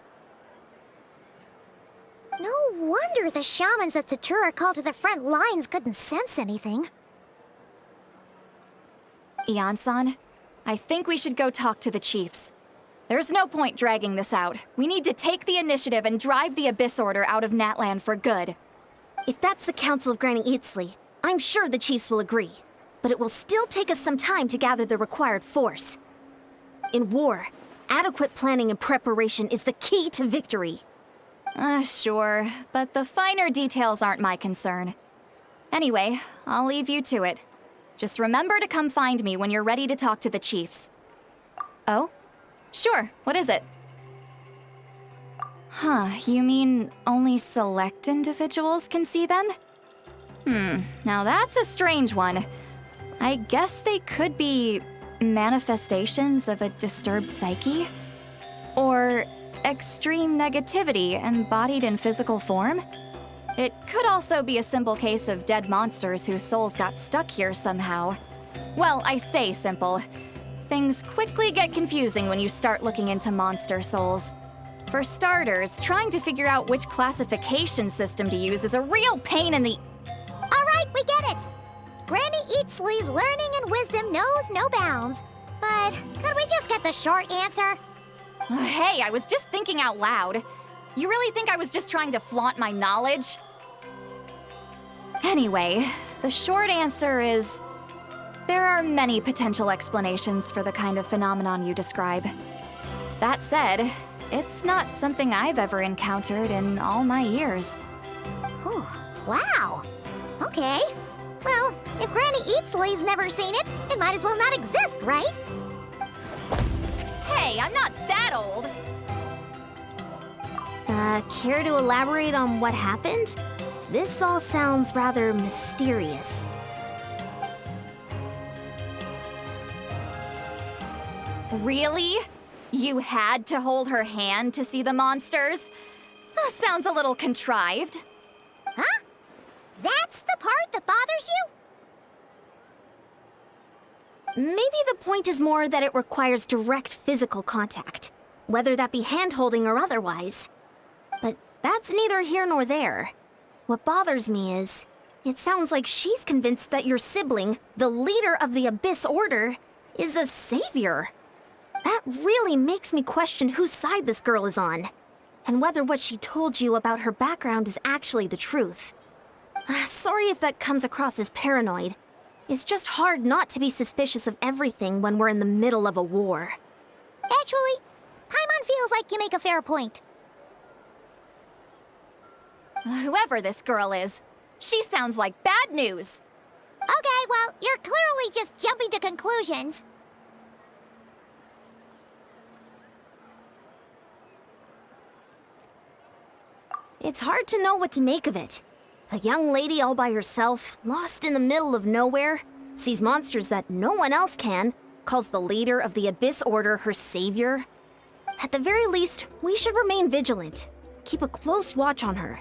Speaker 2: No wonder the shamans that Satura called to the front lines couldn't sense anything.
Speaker 4: Ian-san, I think we should go talk to the chiefs. There's no point dragging this out. We need to take the initiative and drive the Abyss Order out of Natland for good.
Speaker 1: If that's the Council of Granny Eatsley, I'm sure the chiefs will agree. But it will still take us some time to gather the required force. In war, adequate planning and preparation is the key to victory.
Speaker 4: Sure, but the finer details aren't my concern. Anyway, I'll leave you to it. Just remember to come find me when you're ready to talk to the chiefs. Oh? Sure, what is it? Huh, you mean only select individuals can see them? Now that's a strange one. I guess they could be manifestations of a disturbed psyche? Or extreme negativity embodied in physical form? It could also be a simple case of dead monsters whose souls got stuck here somehow. Well, I say simple. Things quickly get confusing when you start looking into monster souls. For starters, trying to figure out which classification system to use is a real pain in the...
Speaker 2: Alright, we get it! Granny Eatsley's learning and wisdom knows no bounds. But could we just get the short answer?
Speaker 4: Hey, I was just thinking out loud. You really think I was just trying to flaunt my knowledge? Anyway, the short answer is... there are many potential explanations for the kind of phenomenon you describe. That said, it's not something I've ever encountered in all my years.
Speaker 2: Oh, wow. Okay. Well, if Granny Eatsley's never seen it, it might as well not exist, right?
Speaker 4: Hey, I'm not that old!
Speaker 1: Care to elaborate on what happened? This all sounds rather mysterious.
Speaker 4: Really? You had to hold her hand to see the monsters? Sounds a little contrived.
Speaker 2: Huh? That's the part that bothers you?
Speaker 1: Maybe the point is more that it requires direct physical contact, whether that be hand-holding or otherwise. But that's neither here nor there. What bothers me is, it sounds like she's convinced that your sibling, the leader of the Abyss Order, is a savior. That really makes me question whose side this girl is on, and whether what she told you about her background is actually the truth. Sorry if that comes across as paranoid. It's just hard not to be suspicious of everything when we're in the middle of a war.
Speaker 2: Actually, Paimon feels like you make a fair point.
Speaker 4: Whoever this girl is, she sounds like bad news.
Speaker 2: Okay, well, you're clearly just jumping to conclusions.
Speaker 1: It's hard to know what to make of it. A young lady all by herself, lost in the middle of nowhere, sees monsters that no one else can, calls the leader of the Abyss Order her savior. At the very least, we should remain vigilant. Keep a close watch on her.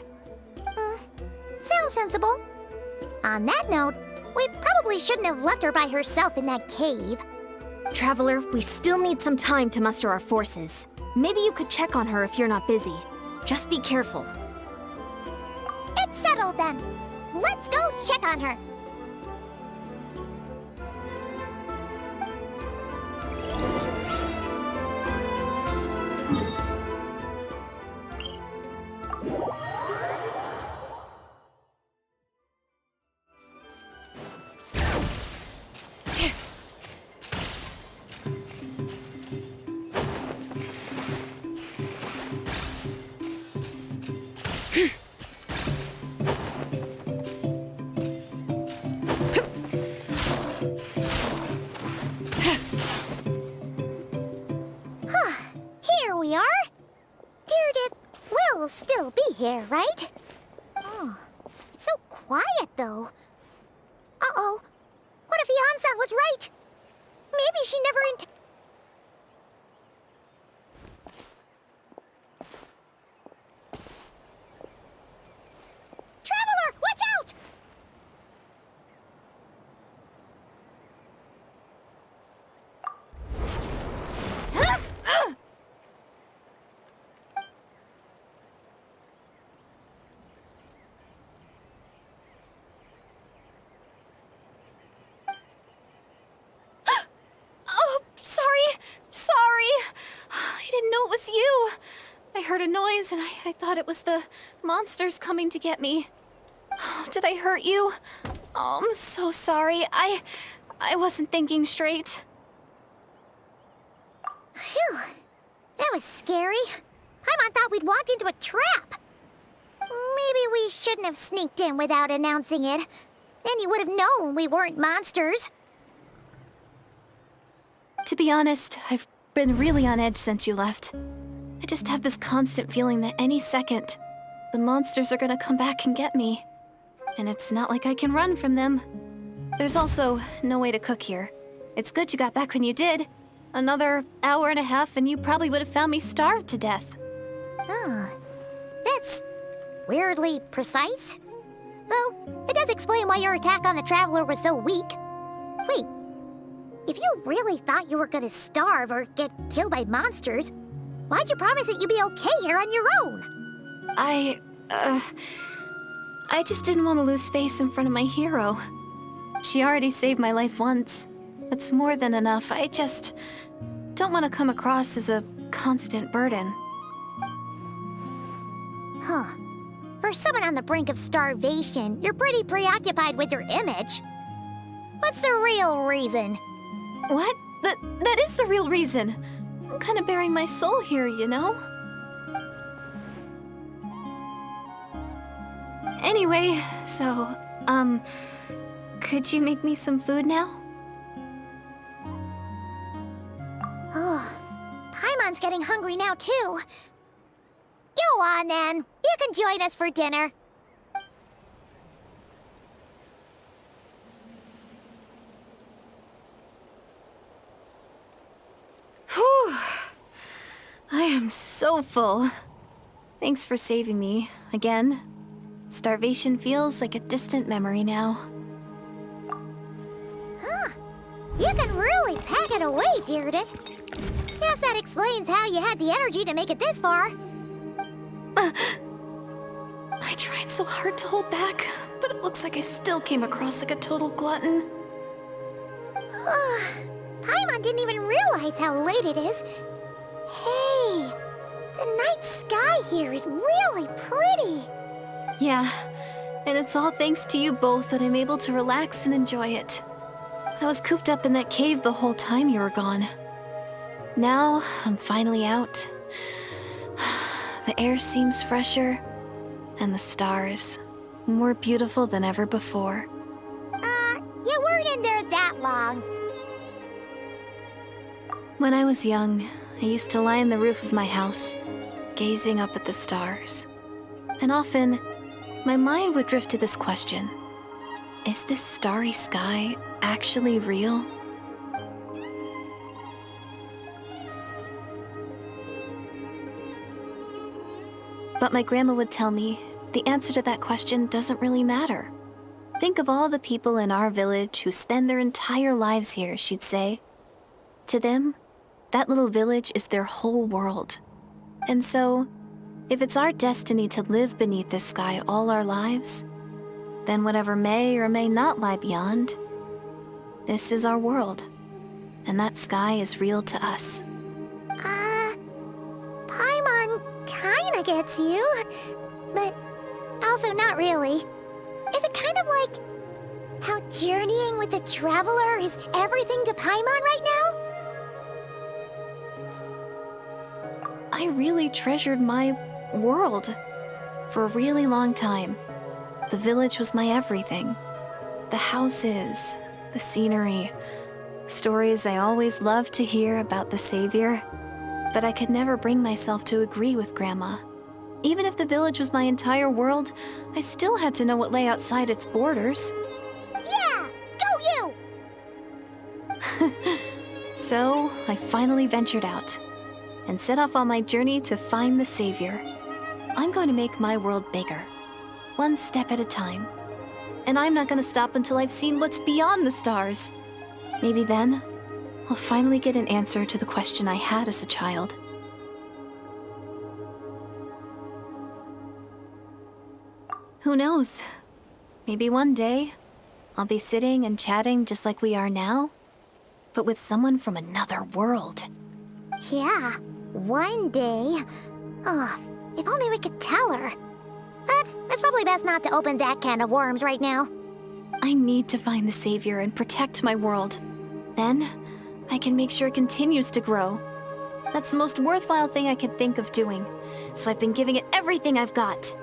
Speaker 2: Sounds sensible. On that note, we probably shouldn't have left her by herself in that cave.
Speaker 1: Traveler, we still need some time to muster our forces. Maybe you could check on her if you're not busy. Just be careful.
Speaker 2: It's settled then. Let's go check on her. Here we are. Deirdre will still be here, right? Oh, it's so quiet, though. Uh-oh. What if Ian-san was right? Maybe she never Traveler, watch out!
Speaker 7: heard a noise and I thought it was the monsters coming to get me. Did I hurt you? Oh, I'm so sorry. I wasn't thinking straight.
Speaker 2: Phew. That was scary. Paimon thought we'd walked into a trap. Maybe we shouldn't have sneaked in without announcing it. Then you would have known we weren't monsters.
Speaker 7: To be honest, I've been really on edge since you left. I just have this constant feeling that any second, the monsters are gonna come back and get me. And it's not like I can run from them. There's also no way to cook here. It's good you got back when you did. Another hour and a half and you probably would have found me starved to death.
Speaker 2: Oh, that's weirdly precise. Though, it does explain why your attack on the Traveler was so weak. Wait, if you really thought you were gonna starve or get killed by monsters, why'd you promise that you'd be okay here on your own?
Speaker 7: I just didn't want to lose face in front of my hero. She already saved my life once. That's more than enough. I just don't want to come across as a constant burden.
Speaker 2: Huh. For someone on the brink of starvation, you're pretty preoccupied with your image. What's the real reason?
Speaker 7: What? That is the real reason. I'm kind of bearing my soul here, you know? Anyway, so, could you make me some food now?
Speaker 2: Oh, Paimon's getting hungry now, too. Go on, then. You can join us for dinner.
Speaker 7: Whew. I am so full. Thanks for saving me, again. Starvation feels like a distant memory now.
Speaker 2: Huh. You can really pack it away, Deirdith. Guess that explains how you had the energy to make it this far.
Speaker 7: I tried so hard to hold back, but it looks like I still came across like a total glutton.
Speaker 2: Paimon didn't even realize how late it is. Hey, the night sky here is really pretty.
Speaker 7: Yeah, and it's all thanks to you both that I'm able to relax and enjoy it. I was cooped up in that cave the whole time you were gone. Now, I'm finally out. The air seems fresher, and the stars more beautiful than ever before.
Speaker 2: You weren't in there that long.
Speaker 7: When I was young, I used to lie on the roof of my house, gazing up at the stars. And often, my mind would drift to this question. Is this starry sky actually real? But my grandma would tell me the answer to that question doesn't really matter. Think of all the people in our village who spend their entire lives here, she'd say. To them, that little village is their whole world. And so, if it's our destiny to live beneath this sky all our lives, then whatever may or may not lie beyond, this is our world. And that sky is real to us.
Speaker 2: Paimon kinda gets you, but also not really. Is it kind of like how journeying with the Traveler is everything to Paimon right now?
Speaker 7: I really treasured my world for a really long time. The village was my everything. The houses, the scenery, stories I always loved to hear about the Savior. But I could never bring myself to agree with Grandma. Even if the village was my entire world, I still had to know what lay outside its borders.
Speaker 2: Yeah! Go you!
Speaker 7: So, I finally ventured out and set off on my journey to find the Savior. I'm going to make my world bigger, one step at a time. And I'm not going to stop until I've seen what's beyond the stars. Maybe then, I'll finally get an answer to the question I had as a child. Who knows? Maybe one day, I'll be sitting and chatting just like we are now, but with someone from another world.
Speaker 2: Yeah, one day. Oh, If only we could tell her. But it's probably best not to open that can of worms right now.
Speaker 7: I need to find the Savior and protect my world. Then, I can make sure it continues to grow. That's the most worthwhile thing I could think of doing, so I've been giving it everything I've got.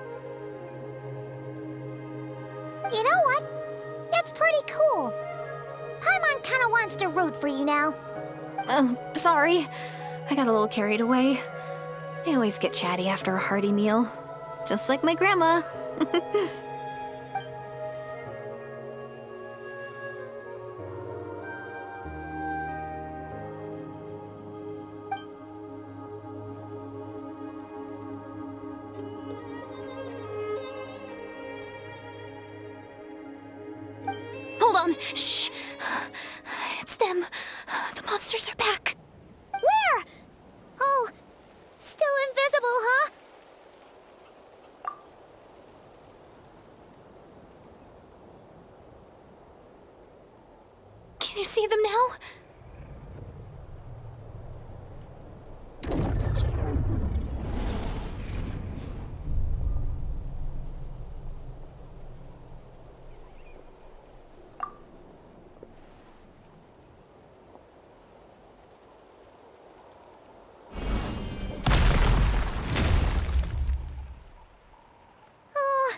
Speaker 2: You know what? That's pretty cool. Paimon kinda wants to root for you now.
Speaker 7: Sorry. I got a little carried away. I always get chatty after a hearty meal. Just like my grandma. Hold on. Shh. It's them. The monsters are back.
Speaker 2: Where? Oh, still invisible, huh?
Speaker 7: Can you see them now?
Speaker 2: Oh,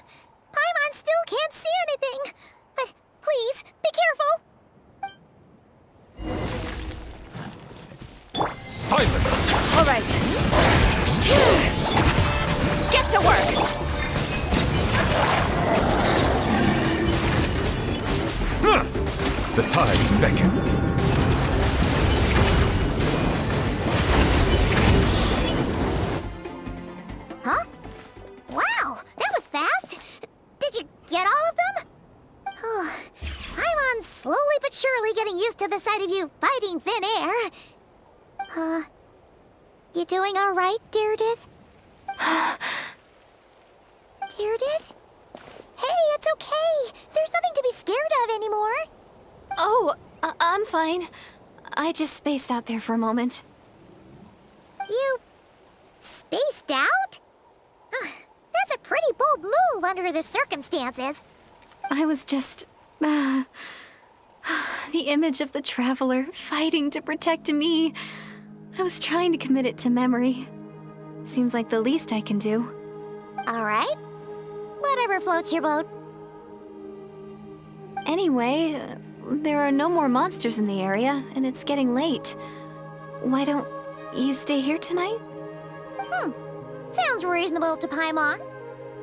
Speaker 2: Paimon still can't see anything. But please, be careful.
Speaker 5: Silence!
Speaker 4: All right. Get to work!
Speaker 5: The tides beckon.
Speaker 2: Huh? Wow, that was fast. Did you get all of them? Oh, Paimon's slowly but surely getting used to the sight of you fighting thin air. You doing all right, Deirdith? Deirdith? Hey, it's okay. There's nothing to be scared of anymore.
Speaker 7: Oh, I'm fine. I just spaced out there for a moment.
Speaker 2: You spaced out? That's a pretty bold move under the circumstances.
Speaker 7: I was just... the image of the Traveler fighting to protect me. I was trying to commit it to memory. Seems like the least I can do.
Speaker 2: All right. Whatever floats your boat.
Speaker 7: Anyway, there are no more monsters in the area, and it's getting late. Why don't you stay here tonight?
Speaker 2: Sounds reasonable to Paimon.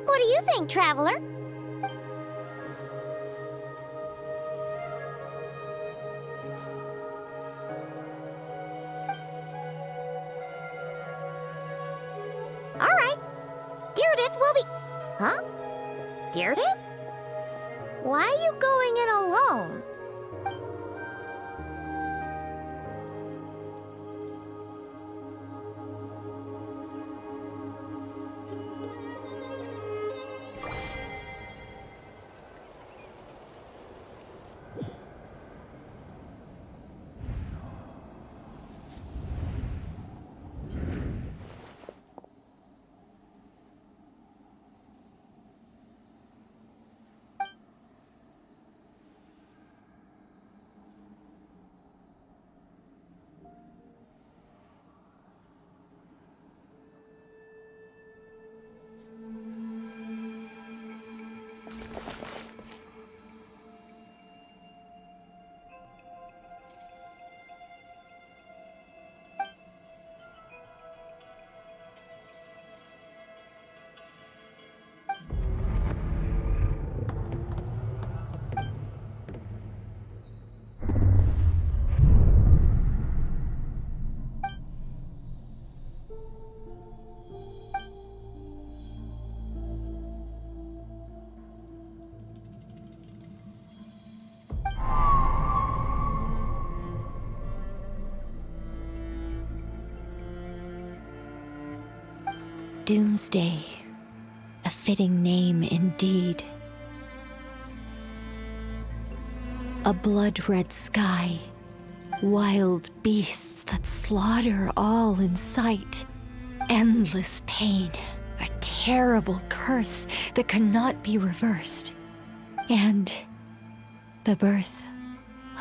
Speaker 2: What do you think, Traveler? All right. Deirdith will be... Huh? Deirdith? Why are you going in alone?
Speaker 9: Doomsday. A fitting name indeed. A blood-red sky. Wild beasts that slaughter all in sight. Endless pain. A terrible curse that cannot be reversed. And the birth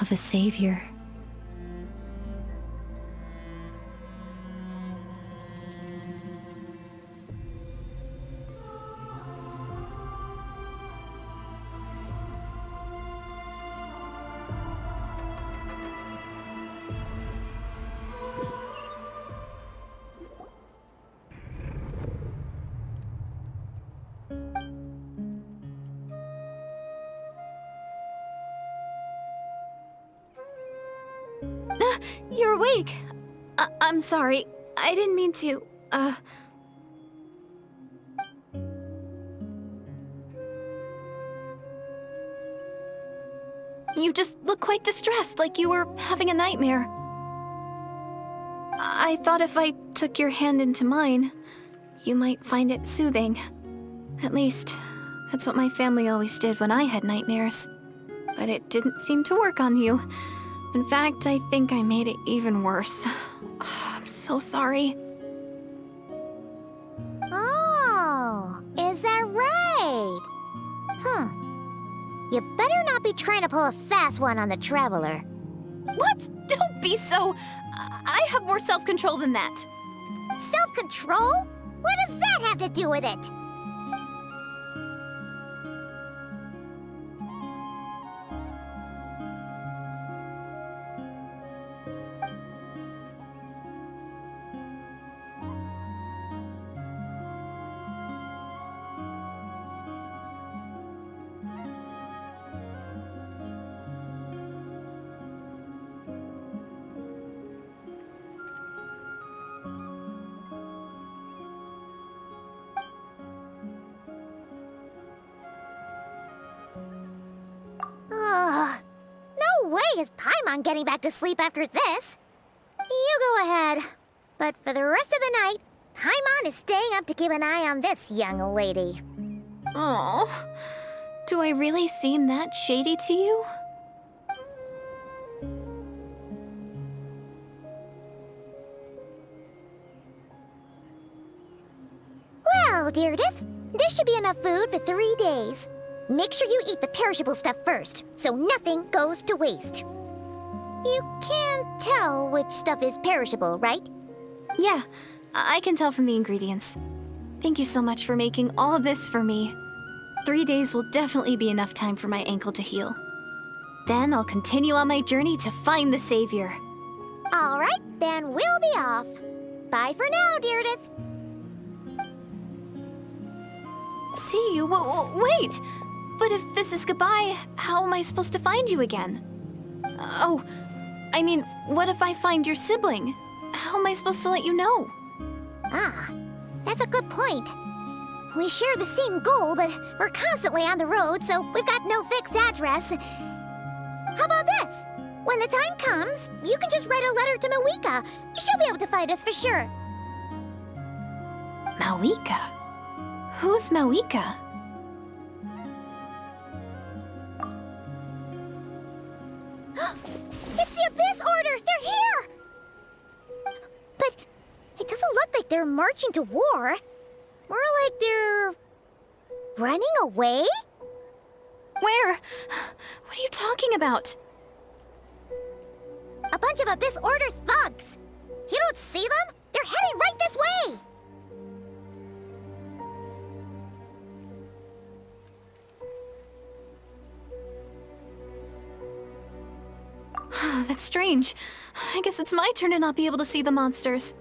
Speaker 9: of a savior.
Speaker 7: You're awake. I'm sorry. I didn't mean to, You just look quite distressed, like you were having a nightmare. I thought if I took your hand into mine, you might find it soothing. At least, that's what my family always did when I had nightmares. But it didn't seem to work on you. In fact, I think I made it even worse. I'm so sorry.
Speaker 2: Oh, is that right? You better not be trying to pull a fast one on the Traveler.
Speaker 7: What? Don't be so... I have more self-control than that.
Speaker 2: Self-control? What does that have to do with it? No way is Paimon getting back to sleep after this. You go ahead. But for the rest of the night, Paimon is staying up to keep an eye on this young lady.
Speaker 7: Oh, do I really seem that shady to you?
Speaker 2: Well, Deirdith, there should be enough food for 3 days. Make sure you eat the perishable stuff first, so nothing goes to waste. You can't tell which stuff is perishable, right?
Speaker 7: Yeah, I can tell from the ingredients. Thank you so much for making all of this for me. 3 days will definitely be enough time for my ankle to heal. Then I'll continue on my journey to find the Savior.
Speaker 2: All right, then we'll be off. Bye for now, Deirdith.
Speaker 7: See you? Wait! But if this is goodbye, how am I supposed to find you again? Oh, I mean, what if I find your sibling? How am I supposed to let you know?
Speaker 2: Ah, that's a good point. We share the same goal, but we're constantly on the road, so we've got no fixed address. How about this? When the time comes, you can just write a letter to Mawika. She'll be able to find us for sure.
Speaker 7: Mawika? Who's Mawika?
Speaker 2: It's the Abyss Order! They're here! But it doesn't look like they're marching to war. More like they're... running away?
Speaker 7: Where? What are you talking about?
Speaker 2: A bunch of Abyss Order thugs! You don't see them? They're heading right this way!
Speaker 7: That's strange. I guess it's my turn to not be able to see the monsters.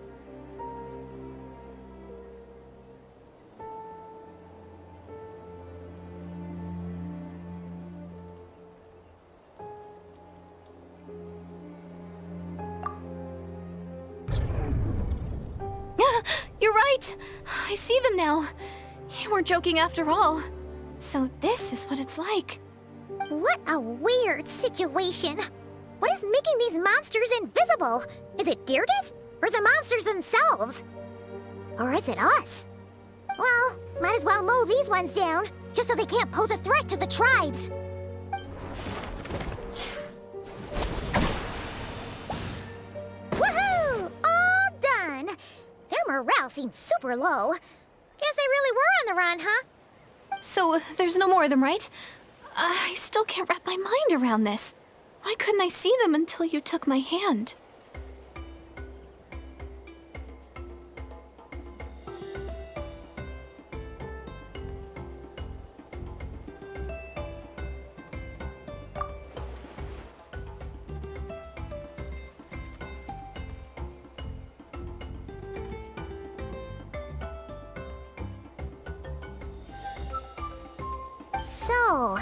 Speaker 7: You're right! I see them now. You weren't joking after all. So this is what it's like.
Speaker 2: What a weird situation. What is making these monsters invisible? Is it Deirdith? Or the monsters themselves? Or is it us? Well, might as well mow these ones down, just so they can't pose a threat to the tribes. Woohoo! All done! Their morale seems super low. Guess they they really were on the run, huh?
Speaker 7: So there's no more of them, right? I still can't wrap my mind around this. Why couldn't I see them until you took my hand?
Speaker 2: So,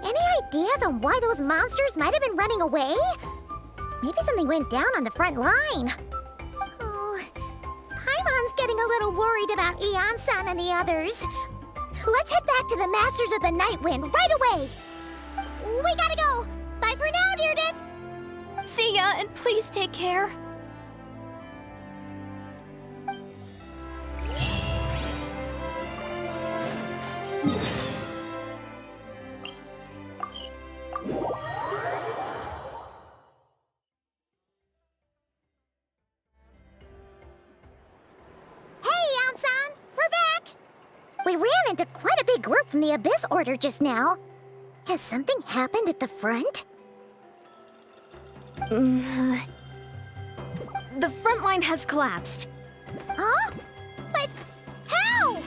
Speaker 2: any ideas on why those monsters might have been running away? Maybe something went down on the front line. Oh, Paimon's getting a little worried about Eon-san and the others. Let's head back to the Masters of the Night Wind right away. We gotta go. Bye for now, Deirdre.
Speaker 7: See ya, and please take care.
Speaker 2: We ran into quite a big group from the Abyss Order just now. Has something happened at the front?
Speaker 1: The front line has collapsed.
Speaker 2: Huh? But how?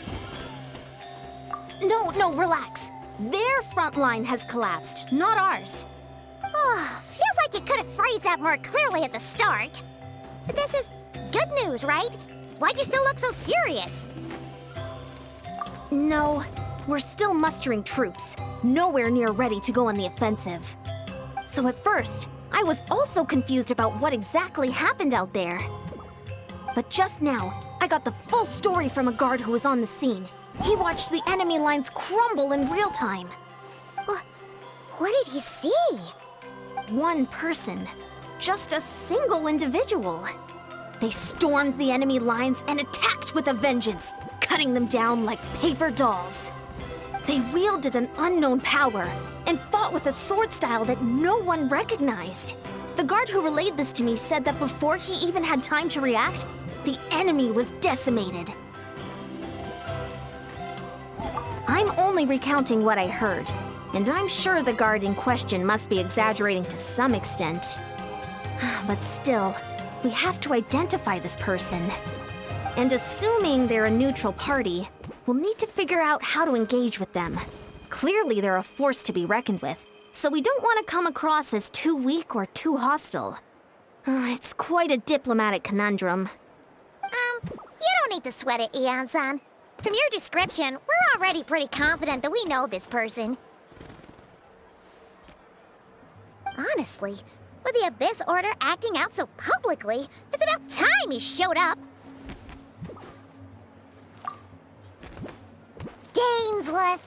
Speaker 1: No, relax. Their front line has collapsed, not ours.
Speaker 2: Oh, feels like you could have phrased that more clearly at the start. But this is good news, right? Why'd you still look so serious?
Speaker 1: No, we're still mustering troops, nowhere near ready to go on the offensive. So at first, I was also confused about what exactly happened out there. But just now, I got the full story from a guard who was on the scene. He watched the enemy lines crumble in real time.
Speaker 2: What did he see?
Speaker 1: One person, just a single individual. They stormed the enemy lines and attacked with a vengeance, cutting them down like paper dolls. They wielded an unknown power and fought with a sword style that no one recognized. The guard who relayed this to me said that before he even had time to react, the enemy was decimated. I'm only recounting what I heard, and I'm sure the guard in question must be exaggerating to some extent. But still, we have to identify this person. And assuming they're a neutral party, we'll need to figure out how to engage with them. Clearly they're a force to be reckoned with, so we don't want to come across as too weak or too hostile. It's quite a diplomatic conundrum.
Speaker 2: You don't need to sweat it, Eon-san. From your description, we're already pretty confident that we know this person. Honestly, with the Abyss Order acting out so publicly, it's about time he showed up. Dainsleif.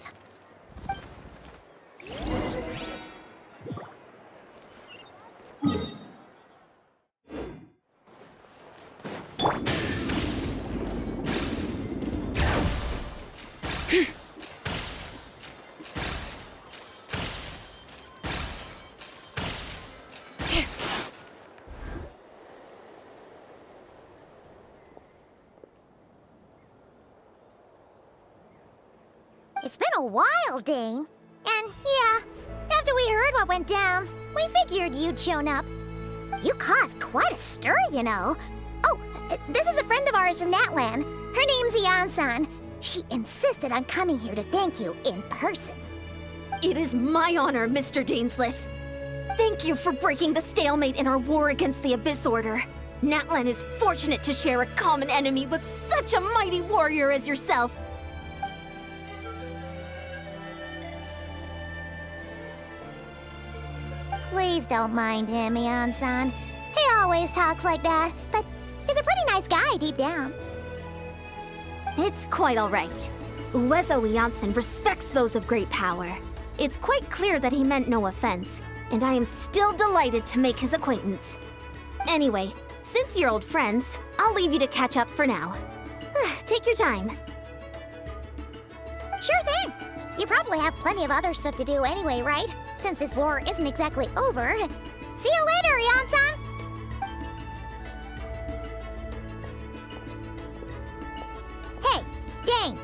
Speaker 2: It's been a while, Dane. And yeah, after we heard what went down, we figured you'd shown up. You caused quite a stir, you know. Oh, this is a friend of ours from Natlan. Her name's Eon-san. She insisted on coming here to thank you in person.
Speaker 1: It is my honor, Mr. Dainsleif. Thank you for breaking the stalemate in our war against the Abyss Order. Natlan is fortunate to share a common enemy with such a mighty warrior as yourself.
Speaker 2: Please don't mind him, Eon-san. He always talks like that, but he's a pretty nice guy deep down.
Speaker 1: It's quite all right. Uezo Janssen respects those of great power. It's quite clear that he meant no offense, and I am still delighted to make his acquaintance. Anyway, since you're old friends, I'll leave you to catch up for now. Take your time.
Speaker 2: Sure thing. You probably have plenty of other stuff to do anyway, right? Since this war isn't exactly over. See you later, Eon-san! Hey, Dane,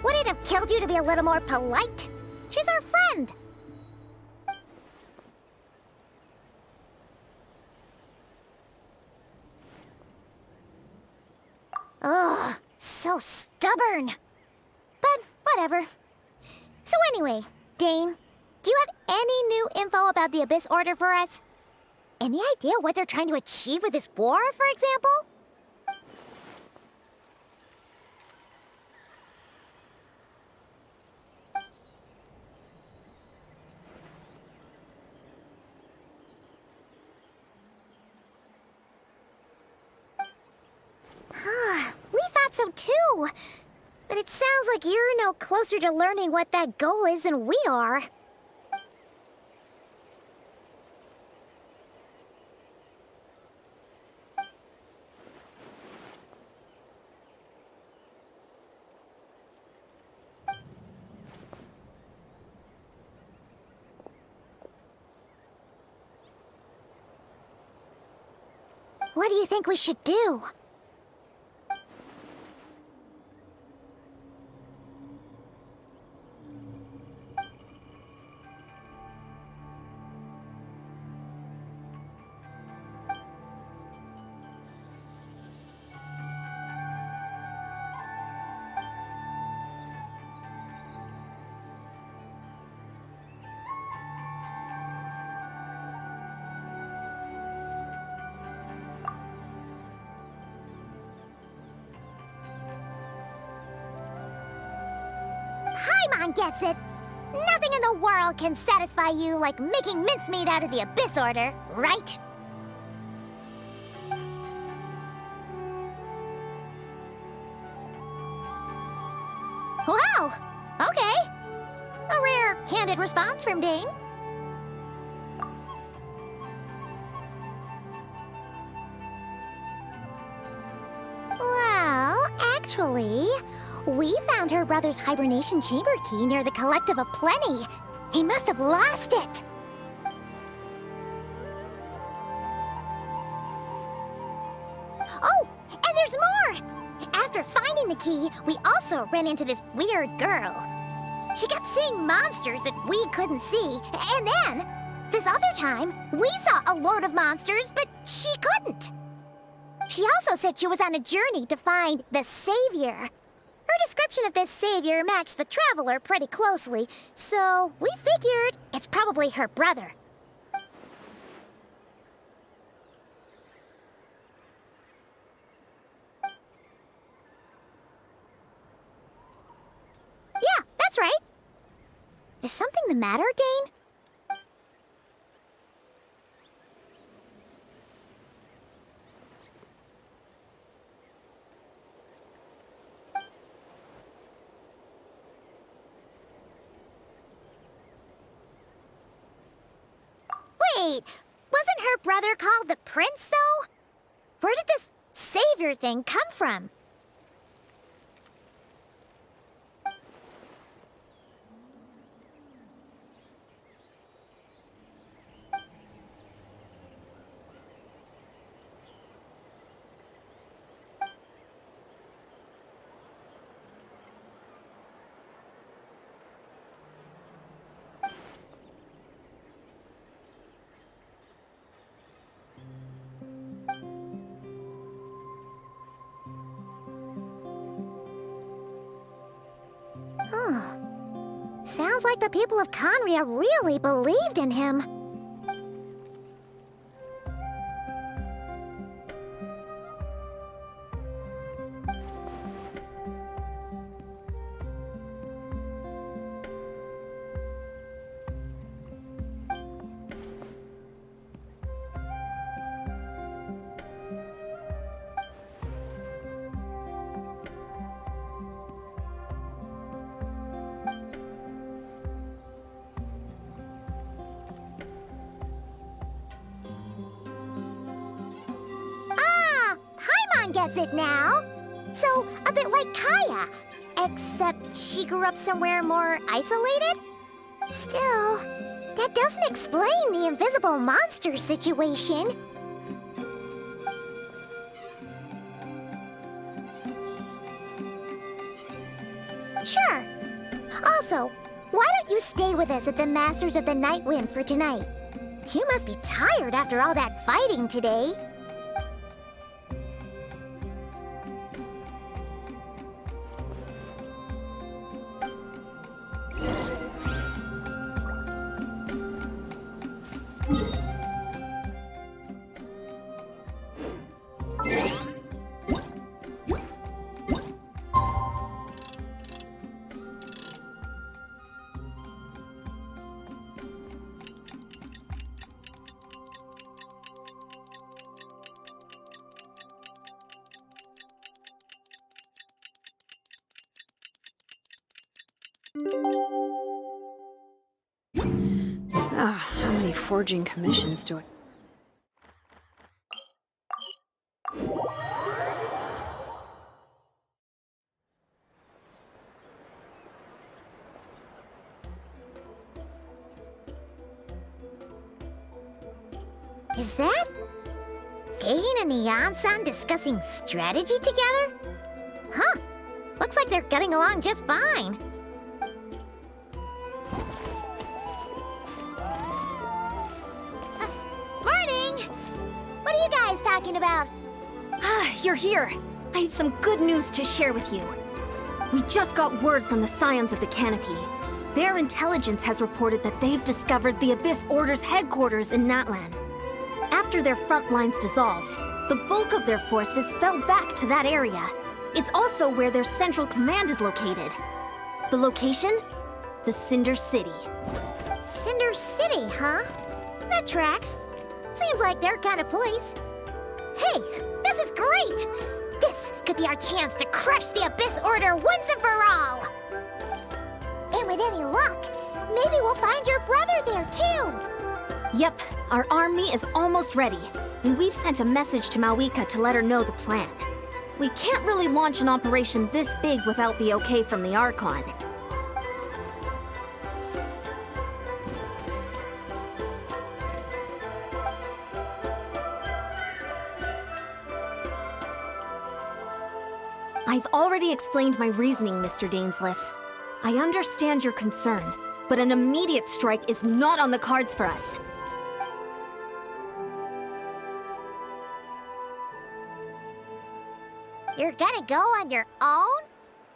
Speaker 2: Would it have killed you to be a little more polite? She's our friend. Ugh, so stubborn. But whatever. So anyway, Dane, do you have any new info about the Abyss Order for us? Any idea what they're trying to achieve with this war, for example? We thought so too. But it sounds like you're no closer to learning what that goal is than we are. What do you think we should do? Paimon gets it. Nothing in the world can satisfy you like making mincemeat out of the Abyss Order, right? Wow, okay. A rare, candid response from Dane. Well, actually, we found her brother's hibernation chamber key near the Collective of Plenty. He must have lost it. Oh, and there's more! After finding the key, we also ran into this weird girl. She kept seeing monsters that we couldn't see, and then, this other time, we saw a load of monsters, but she couldn't. She also said she was on a journey to find the Savior. Her description of this Savior matched the Traveler pretty closely, so we figured it's probably her brother. Yeah, that's right. Is something the matter, Dane? Wait, wasn't her brother called the Prince, though? Where did this Savior thing come from? Sounds like the people of Conria really believed in him. Gets it now. So, a bit like Kaya, except she grew up somewhere more isolated? Still, that doesn't explain the invisible monster situation. Sure. Also, why don't you stay with us at the Masters of the Night Wind for tonight? You must be tired after all that fighting today.
Speaker 10: How many forging commissions do I...
Speaker 2: Is that Dane and Eon-san discussing strategy together? Huh. Looks like they're getting along just fine. Morning! What are you guys talking about?
Speaker 1: Ah, you're here. I have some good news to share with you. We just got word from the Scions of the Canopy. Their intelligence has reported that they've discovered the Abyss Order's headquarters in Natlan. After their front lines dissolved, the bulk of their forces fell back to that area. It's also where their central command is located. The location? The Cinder City.
Speaker 2: Cinder City, huh? That tracks. Seems like their kind of place. Hey, this is great! This could be our chance to crush the Abyss Order once and for all! And with any luck, maybe we'll find your brother there too!
Speaker 1: Yep, our army is almost ready, and we've sent a message to Malwika to let her know the plan. We can't really launch an operation this big without the okay from the Archon. I've already explained my reasoning, Mr. Dainsleif. I understand your concern, but an immediate strike is not on the cards for us.
Speaker 2: You're gonna go on your own?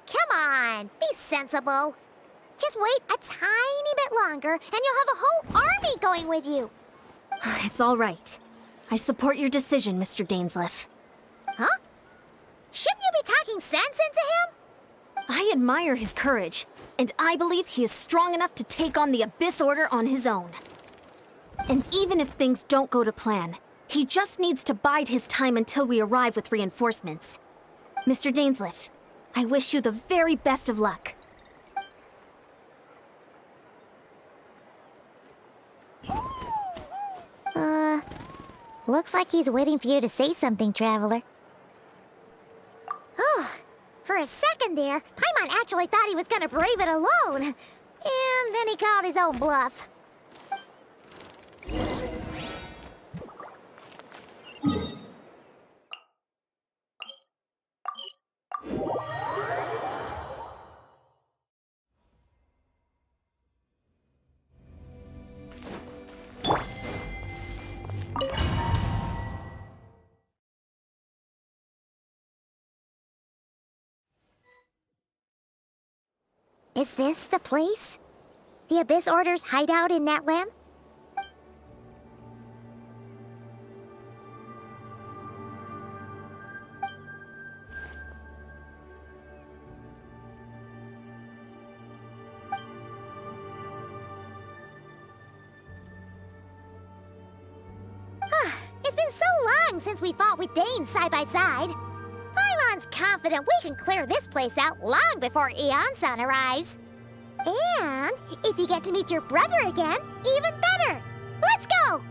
Speaker 2: Come on, be sensible. Just wait a tiny bit longer and you'll have a whole army going with you.
Speaker 1: It's all right. I support your decision, Mr. Dainsleif.
Speaker 2: Huh? Shouldn't you be talking sense into him?
Speaker 1: I admire his courage, and I believe he is strong enough to take on the Abyss Order on his own. And even if things don't go to plan, he just needs to bide his time until we arrive with reinforcements. Mr. Dainsleif, I wish you the very best of luck.
Speaker 2: Looks like he's waiting for you to say something, Traveler. Oh, for a second there, Paimon actually thought he was gonna brave it alone. And then he called his own bluff. Is this the place? The Abyss Order's hideout in Natlan? It's been so long since we fought with Dane side by side. Paimon's confident we can clear this place out long before Eon-san arrives. And if you get to meet your brother again, even better. Let's go!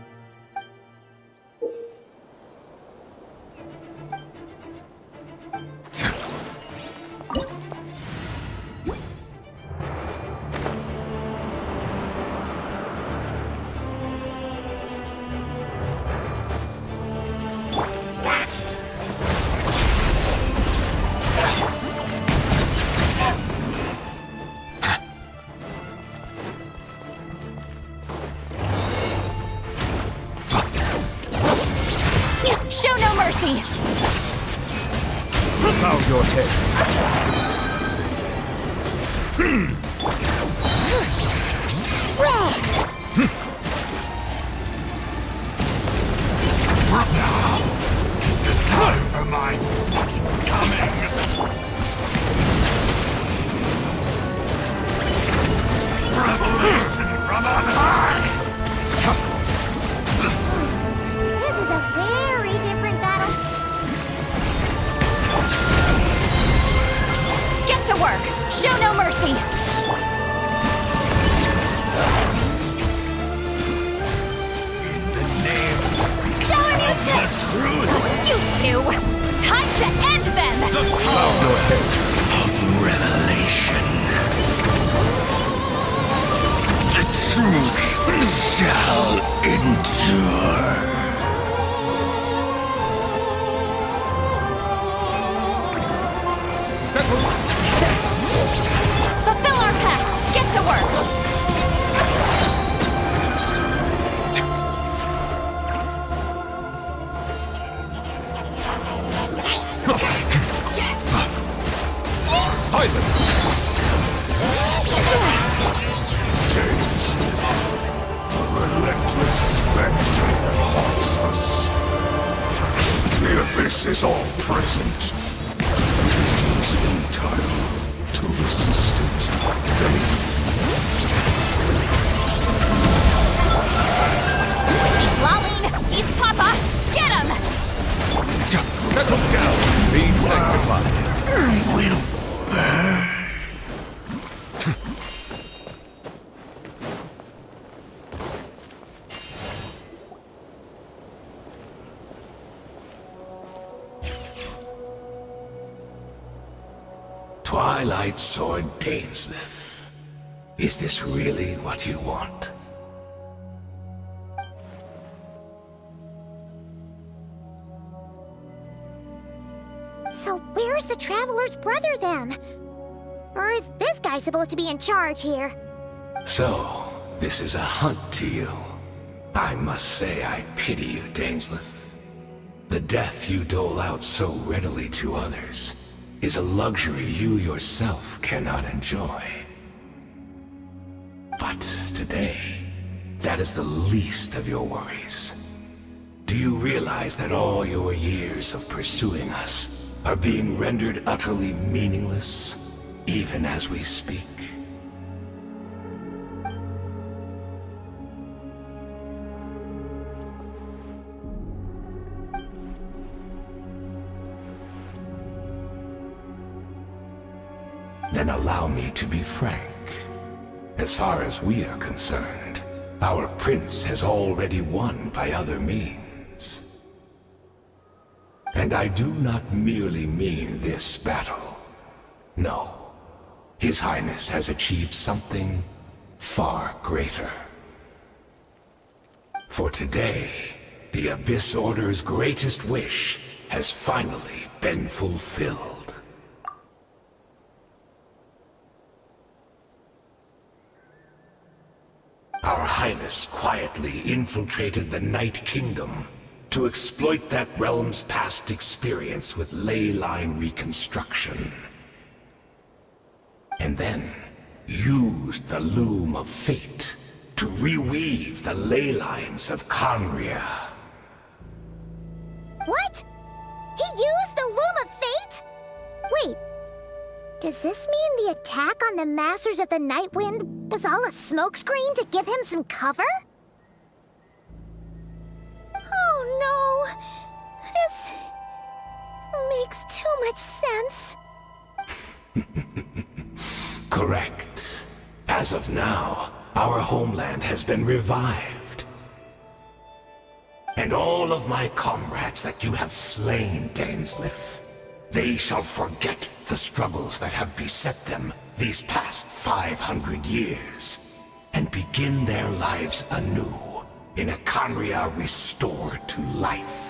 Speaker 4: mercy!
Speaker 5: Bow your head.
Speaker 11: Time for my coming! Revelation from on high!
Speaker 2: This is a very different battle.
Speaker 4: Get to work! Show no mercy!
Speaker 11: In the name
Speaker 4: Show him
Speaker 11: of the truth!
Speaker 4: you two! Time to end them!
Speaker 11: The power of revelation! The truth shall endure!
Speaker 5: Settle.
Speaker 4: Fulfill our pact! Get to work!
Speaker 5: Silence.
Speaker 11: Days, the relentless spectre that haunts us. The abyss is all present. Defeat is futile. To resist it, vain.
Speaker 4: Lolene! He's Papa! Get him!
Speaker 5: Settle down. Be sanctified.
Speaker 11: Will burn. Twilight Sword Dainsleif. Is this really what you want?
Speaker 2: So where's the Traveler's brother then? Or is this guy supposed to be in charge here?
Speaker 11: So, this is a hunt to you. I must say I pity you, Dainsleif. The death you dole out so readily to others is a luxury you yourself cannot enjoy. But today, that is the least of your worries. Do you realize that all your years of pursuing us are being rendered utterly meaningless, even as we speak? Then allow me to be frank. As far as we are concerned, our prince has already won by other means. And I do not merely mean this battle. No. His Highness has achieved something far greater. For today, the Abyss Order's greatest wish has finally been fulfilled. Our Highness quietly infiltrated the Night Kingdom to exploit that realm's past experience with ley line reconstruction. And then used the Loom of Fate to reweave the ley lines of Conria.
Speaker 2: What? He used the Loom of Fate? Wait, does this mean the attack on the Masters of the Night Wind was all a smokescreen to give him some cover? Oh no! This makes too much sense.
Speaker 11: Correct. As of now, our homeland has been revived. And all of my comrades that you have slain, Dainsleif, they shall forget the struggles that have beset them these past 500 years, and begin their lives anew in a Conria restored to life.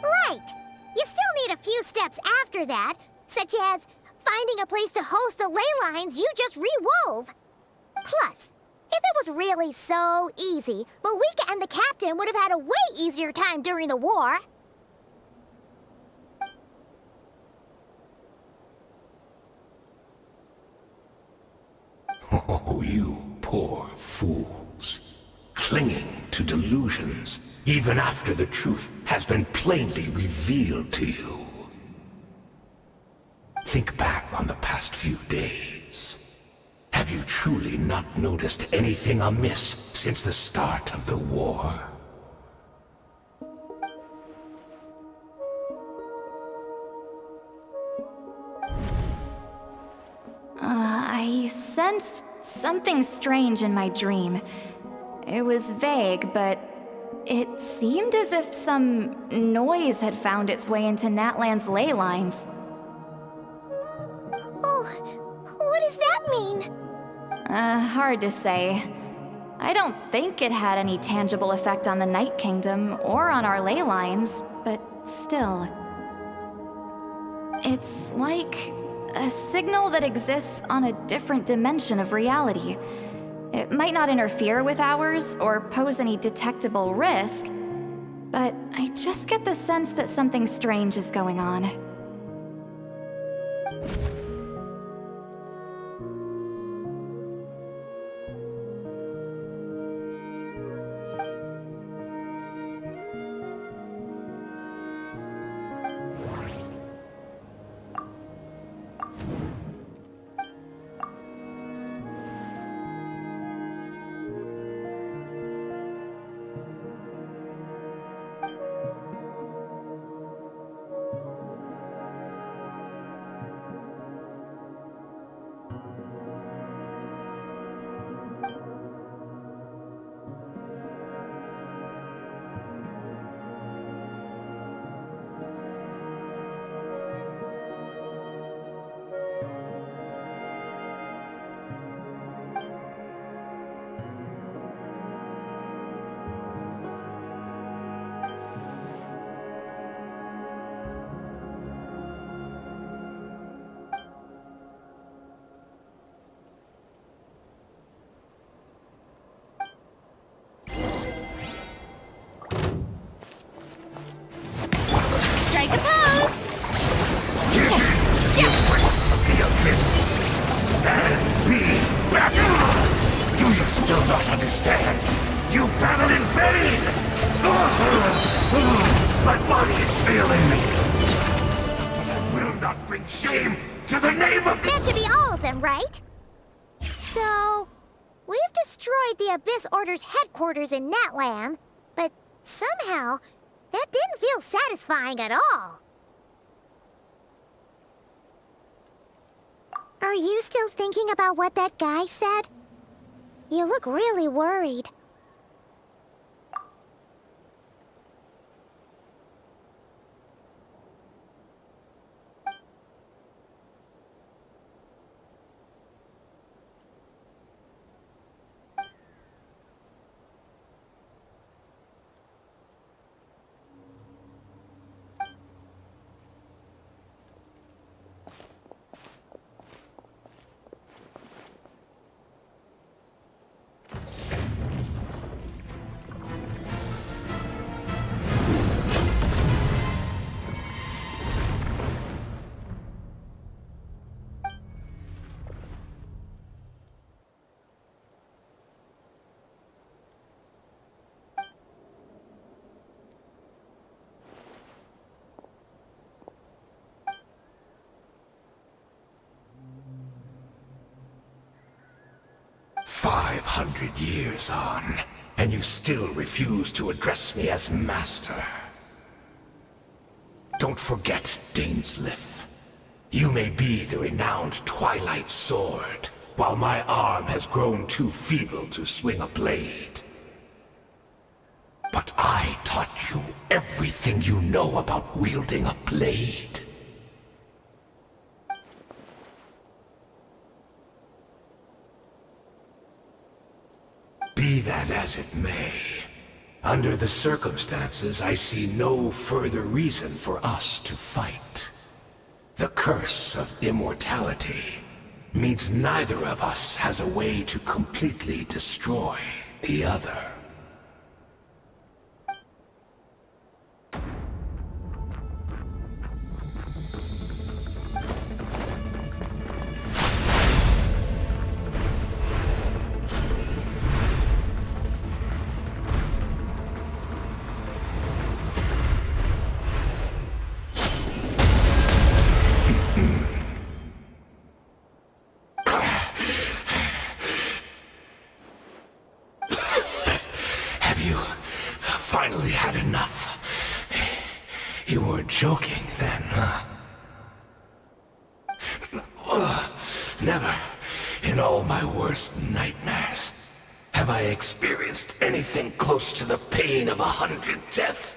Speaker 2: Right! You still need a few steps after that, such as finding a place to host the ley lines you just re-wove. Plus, if it was really so easy, Moeka and the captain would have had a way easier time during the war.
Speaker 11: Oh, you poor fools. Clinging to delusions, even after the truth has been plainly revealed to you. Think back on the past few days. Have you truly not noticed anything amiss since the start of the war?
Speaker 4: I sensed something strange in my dream. It was vague, but it seemed as if some noise had found its way into Natlan's ley lines.
Speaker 2: Oh, what does that mean?
Speaker 4: Hard to say. I don't think it had any tangible effect on the Night Kingdom or on our ley lines, but still. It's like a signal that exists on a different dimension of reality. It might not interfere with ours or pose any detectable risk, but I just get the sense that something strange is going on.
Speaker 1: Strike a pose!
Speaker 11: Embrace the abyss and be back. Do you still not understand? You battled in vain! My body is failing me. But I will not bring shame to the name of the...
Speaker 2: That should be all of them, right? So, we've destroyed the Abyss Order's headquarters in Natlan, but somehow, that didn't feel satisfying at all. Are you still thinking about what that guy said? You look really worried.
Speaker 11: "500 years on, and you still refuse to address me as master. Don't forget, Dainsleif. You may be the renowned Twilight Sword, while my arm has grown too feeble to swing a blade. But I taught you everything you know about wielding a blade. Be that as it may, under the circumstances, I see no further reason for us to fight. The curse of immortality means neither of us has a way to completely destroy the other. Finally had enough. You weren't joking then, huh? Never, in all my worst nightmares, have I experienced anything close to the pain of 100 deaths.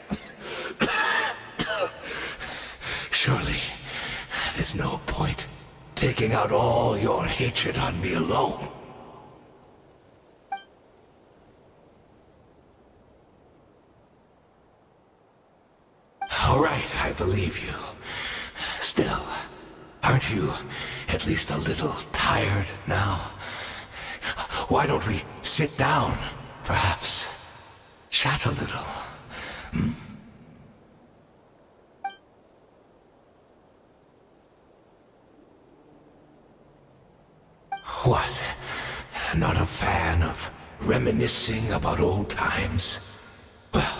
Speaker 11: Surely, there's no point taking out all your hatred on me alone. All right, I believe you. Still, aren't you at least a little tired now? Why don't we sit down, perhaps? Chat a little. Hmm? What? Not a fan of reminiscing about old times? Well,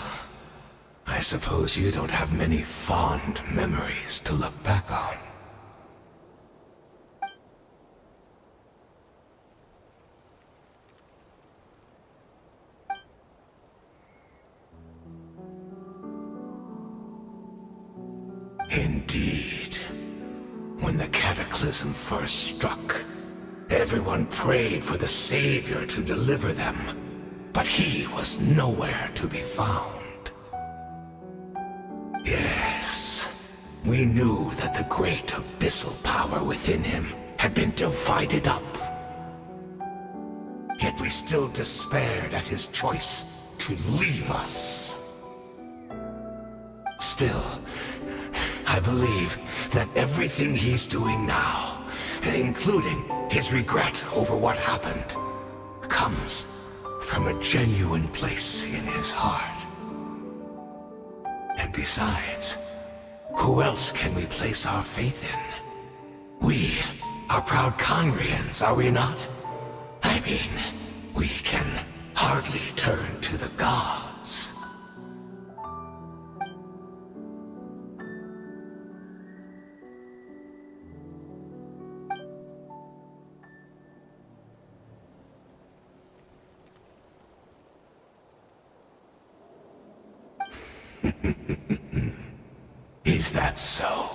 Speaker 11: I suppose you don't have many fond memories to look back on. Indeed. When the cataclysm first struck, everyone prayed for the Savior to deliver them, but he was nowhere to be found. Yes, we knew that the great abyssal power within him had been divided up. Yet we still despaired at his choice to leave us. Still, I believe that everything he's doing now, including his regret over what happened, comes from a genuine place in his heart. And besides, who else can we place our faith in? We are proud Conrians, are we not? I mean, we can hardly turn to the gods. Is that so?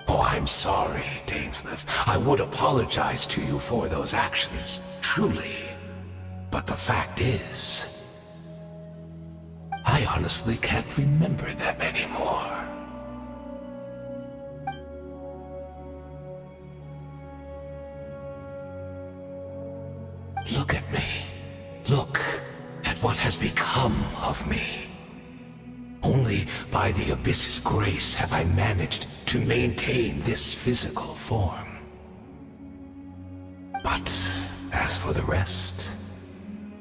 Speaker 11: Oh, I'm sorry, Dainsleif. I would apologize to you for those actions, truly. But the fact is, I honestly can't remember them anymore. Look at me. Look at what has become of me. Only by the Abyss's grace have I managed to maintain this physical form. But as for the rest,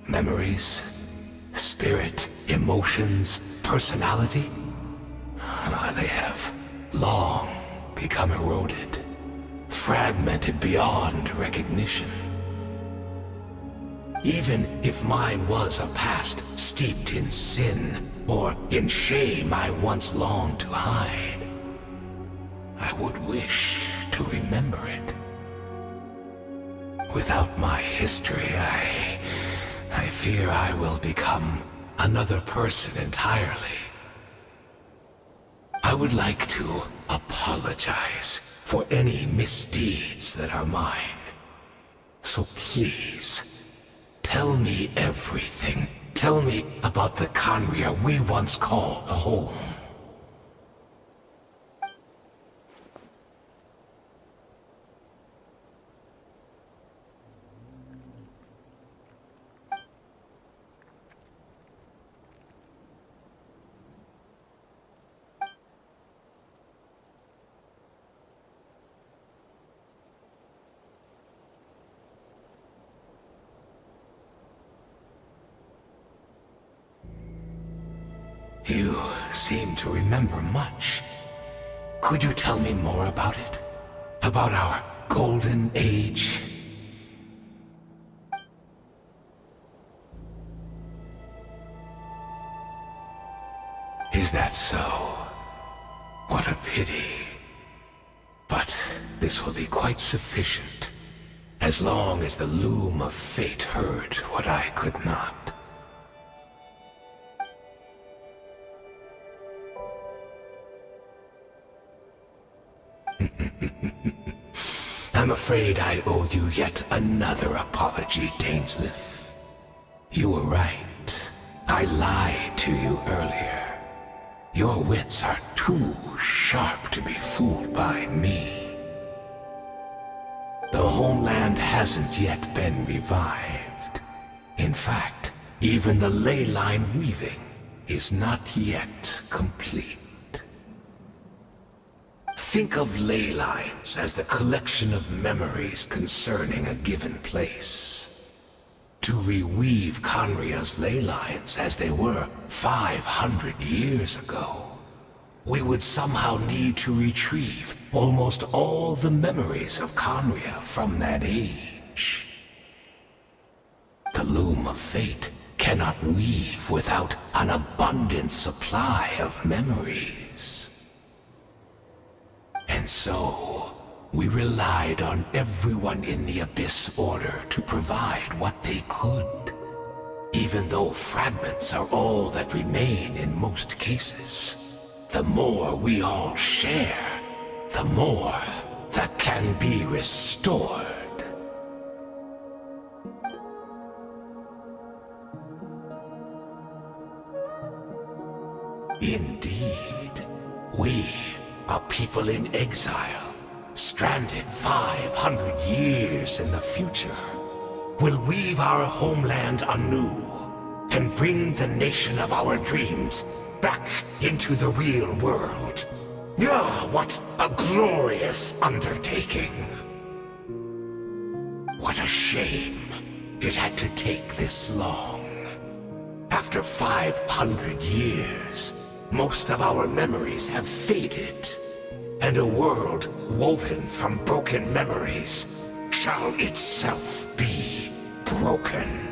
Speaker 11: memories, spirit, emotions, personality, they have long become eroded, fragmented beyond recognition. Even if mine was a past steeped in sin, or in shame I once longed to hide, I would wish to remember it. Without my history, I fear I will become another person entirely. I would like to apologize for any misdeeds that are mine. So please, tell me everything. Tell me about the Khaenri'ah we once called home. You seem to remember much. Could you tell me more about it? About our golden age? Is that so? What a pity. But this will be quite sufficient, as long as the loom of fate heard what I could not. I'm afraid I owe you yet another apology, Dainsleif. You were right. I lied to you earlier. Your wits are too sharp to be fooled by me. The homeland hasn't yet been revived. In fact, even the ley line weaving is not yet complete. Think of ley lines as the collection of memories concerning a given place. To reweave Khaenri'ah's ley lines as they were 500 years ago, we would somehow need to retrieve almost all the memories of Khaenri'ah from that age. The loom of fate cannot weave without an abundant supply of memories. And so, we relied on everyone in the Abyss Order to provide what they could. Even though fragments are all that remain in most cases, the more we all share, the more that can be restored. Indeed, we are people in exile, stranded 500 years in the future, will weave our homeland anew and bring the nation of our dreams back into the real world. Ah, what a glorious undertaking! What a shame it had to take this long. After 500 years, most of our memories have faded, and a world woven from broken memories shall itself be broken.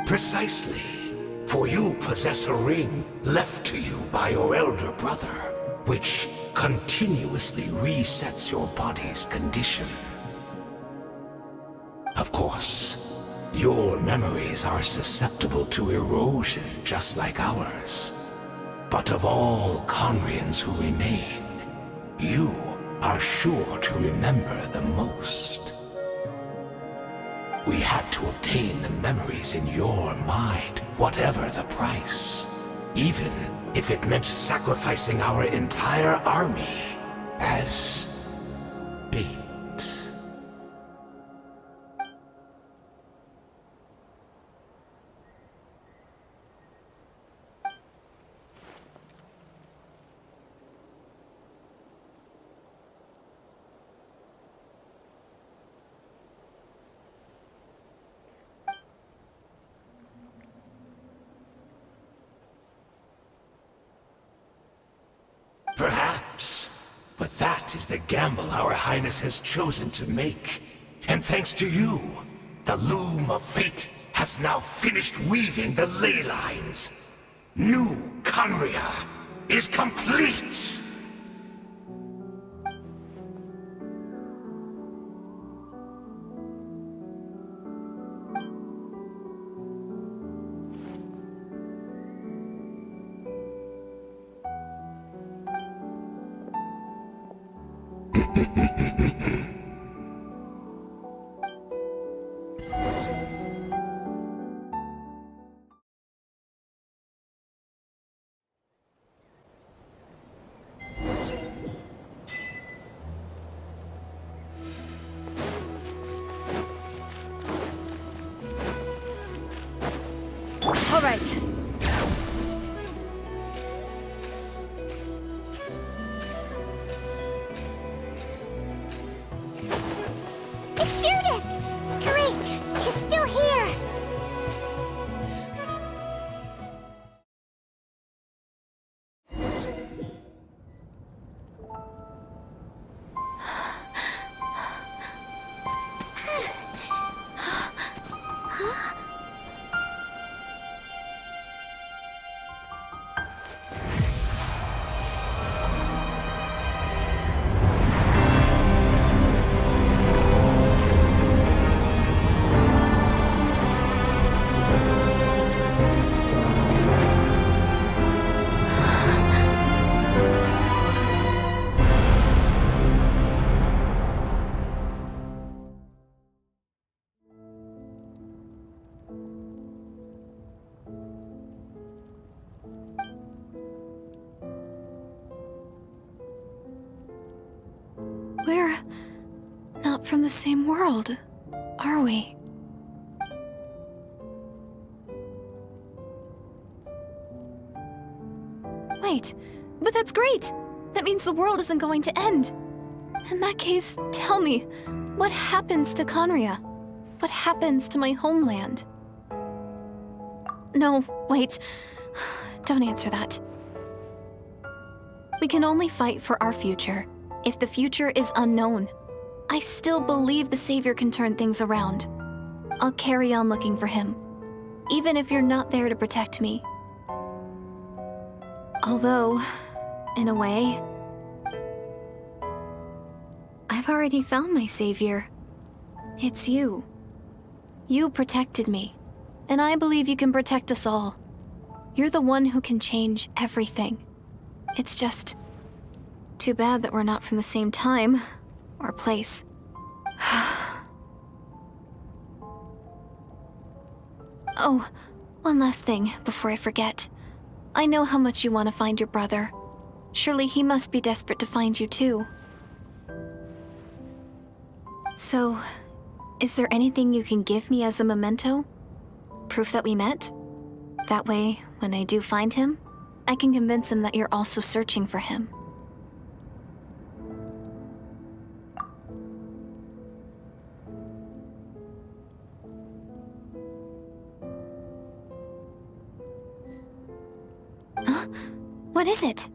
Speaker 11: Precisely, for you possess a ring left to you by your elder brother, which continuously resets your body's condition. Of course, your memories are susceptible to erosion just like ours. But of all Khaenri'ahs who remain, you are sure to remember the most. We had to obtain the memories in your mind, whatever the price. Even if it meant sacrificing our entire army as bait. Perhaps, but that is the gamble our Highness has chosen to make. And thanks to you, the loom of fate has now finished weaving the ley lines. New Khaenri'ah is complete!
Speaker 7: All right.
Speaker 2: It's Judith! Great! She's still here!
Speaker 7: We're not from the same world, are we? Wait, but that's great! That means the world isn't going to end. In that case, tell me, what happens to Conria? What happens to my homeland? No, wait. Don't answer that. We can only fight for our future. If the future is unknown, I still believe the Savior can turn things around. I'll carry on looking for him, even if you're not there to protect me. Although, in a way, I've already found my Savior. It's you. You protected me, and I believe you can protect us all. You're the one who can change everything. It's just too bad that we're not from the same time or place. Oh, one last thing before I forget. I know how much you want to find your brother. Surely he must be desperate to find you too. So, is there anything you can give me as a memento? Proof that we met? That way, when I do find him, I can convince him that you're also searching for him. Huh? What is it?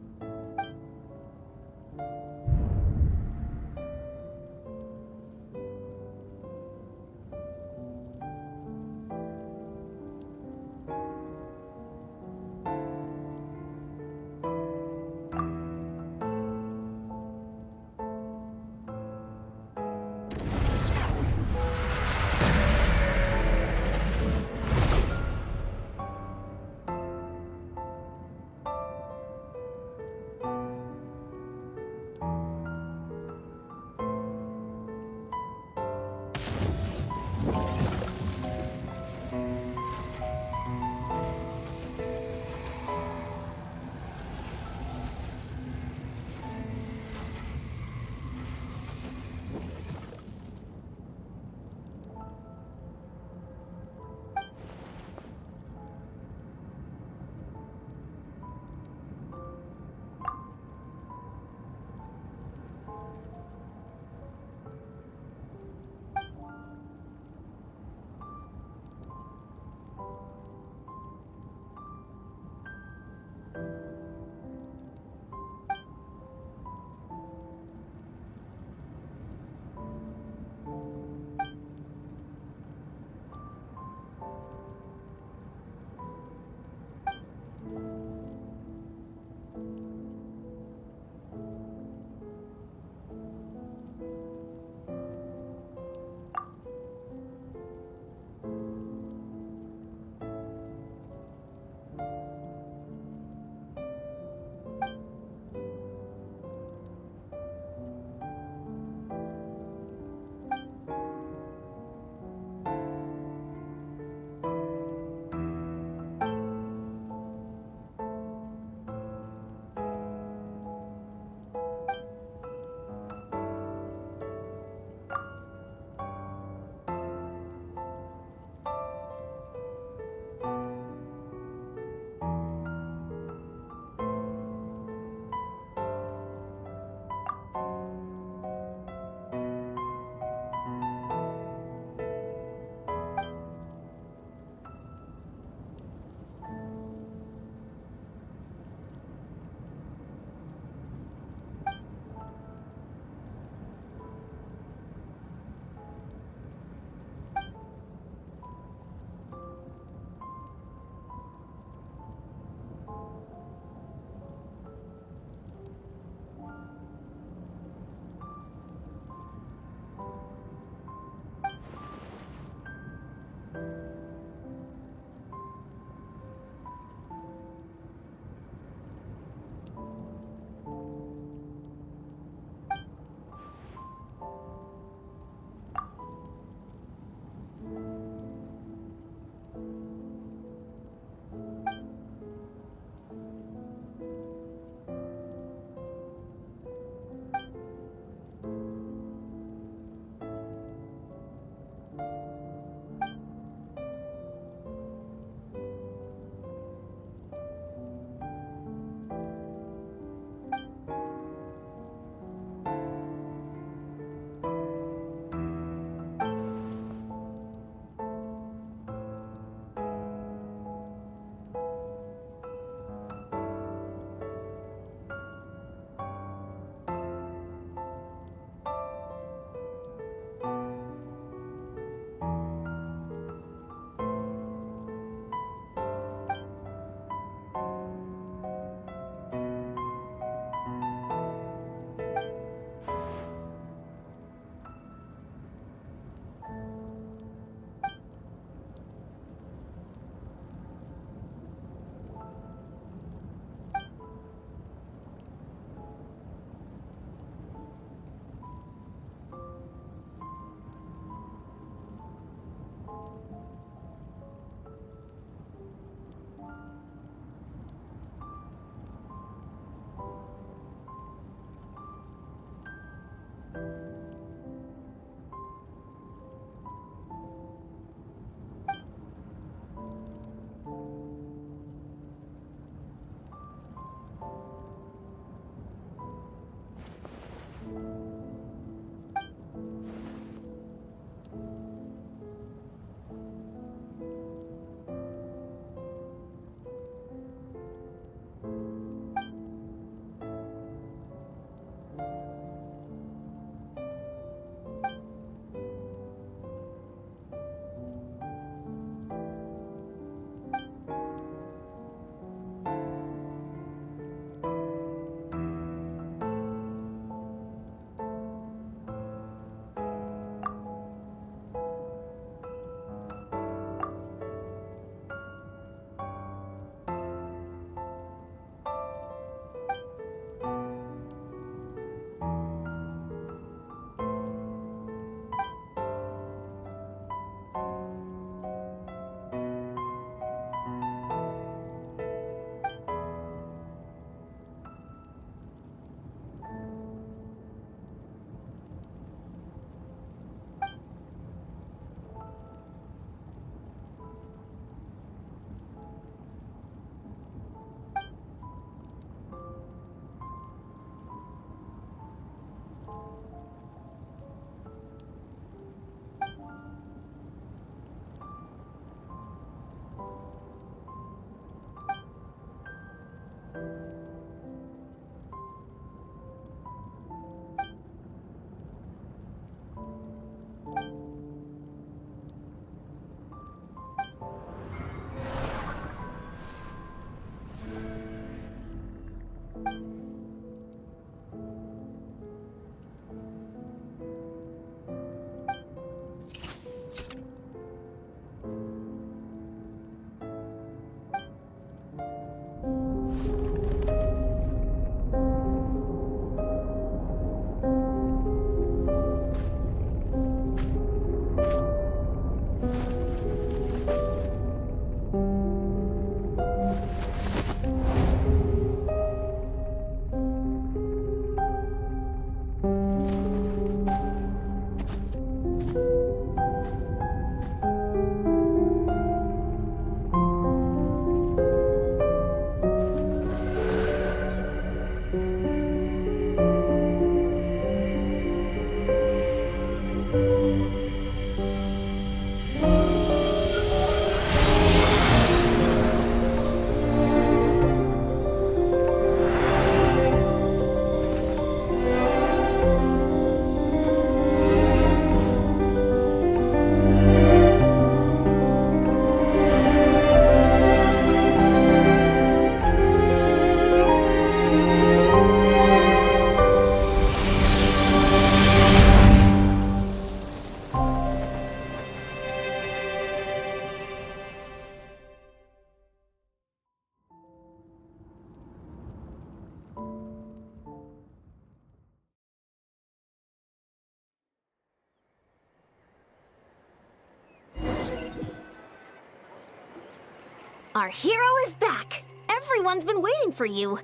Speaker 1: Our hero is back! Everyone's been waiting for you!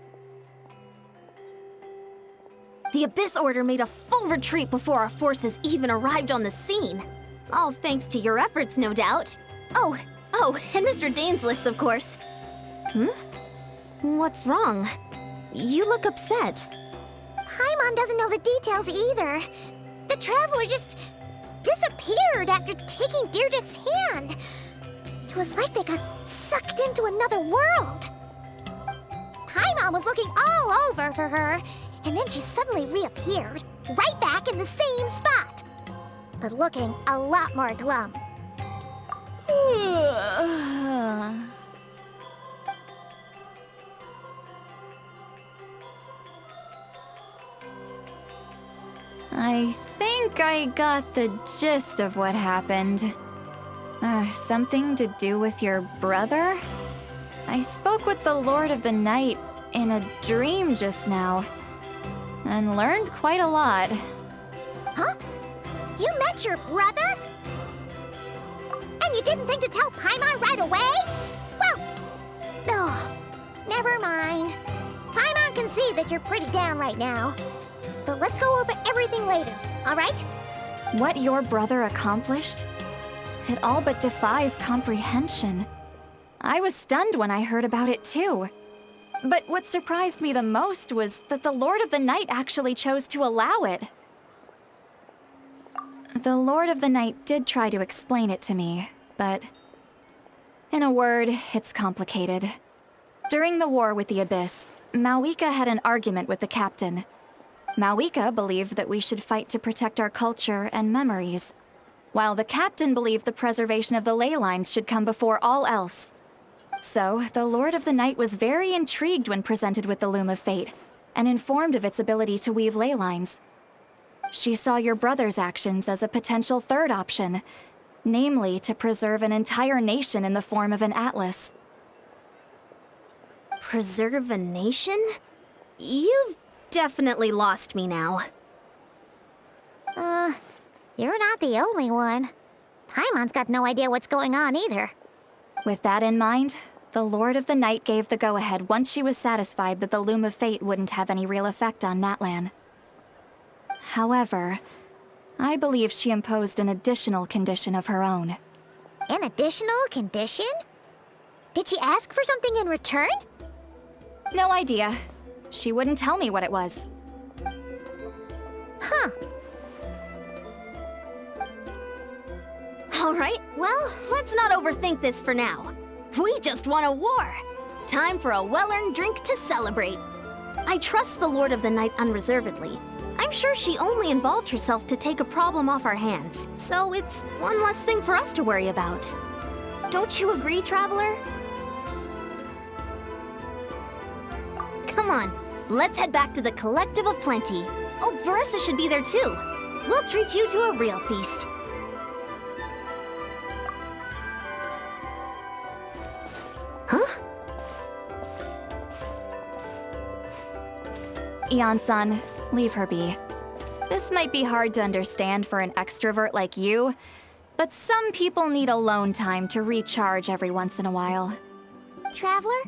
Speaker 1: The Abyss Order made a full retreat before our forces even arrived on the scene. All thanks to your efforts, no doubt. Oh, and Mr. Dainsliff's, of course. What's wrong? You look upset.
Speaker 2: Paimon doesn't know the details either. The Traveler just disappeared after taking Deirdre's hand. It was like they got sucked into another world. Paimon was looking all over for her, and then she suddenly reappeared, right back in the same spot. But looking a lot more glum.
Speaker 4: I think I got the gist of what happened. Something to do with your brother? I spoke with the Lord of the Night in a dream just now, and learned quite a lot.
Speaker 2: Huh? You met your brother? And you didn't think to tell Paimon right away? Well, never mind. Paimon can see that you're pretty down right now. But let's go over everything later, all right?
Speaker 4: What your brother accomplished? It all but defies comprehension. I was stunned when I heard about it too. But what surprised me the most was that the Lord of the Night actually chose to allow it. The Lord of the Night did try to explain it to me, but in a word, it's complicated. During the war with the Abyss, Mawika had an argument with the captain. Mawika believed that we should fight to protect our culture and memories, while the captain believed the preservation of the ley lines should come before all else. So, the Lord of the Night was very intrigued when presented with the Loom of Fate, and informed of its ability to weave ley lines. She saw your brother's actions as a potential third option, namely to preserve an entire nation in the form of an atlas.
Speaker 1: Preserve a nation? You've definitely lost me now.
Speaker 2: You're not the only one. Paimon's got no idea what's going on either.
Speaker 4: With that in mind, the Lord of the Night gave the go-ahead once she was satisfied that the Loom of Fate wouldn't have any real effect on Natlan. However, I believe she imposed an additional condition of her own.
Speaker 2: An additional condition? Did she ask for something in return?
Speaker 4: No idea. She wouldn't tell me what it was.
Speaker 2: Huh.
Speaker 1: All right, well, let's not overthink this for now. We just won a war. Time for a well-earned drink to celebrate. I trust the Lord of the Night unreservedly. I'm sure she only involved herself to take a problem off our hands, so it's one less thing for us to worry about. Don't you agree, Traveler? Come on, let's head back to the Collective of Plenty. Oh, Verissa should be there too. We'll treat you to a real feast. Huh?
Speaker 4: Eon-san, leave her be. This might be hard to understand for an extrovert like you, but some people need alone time to recharge every once in a while.
Speaker 2: Traveler?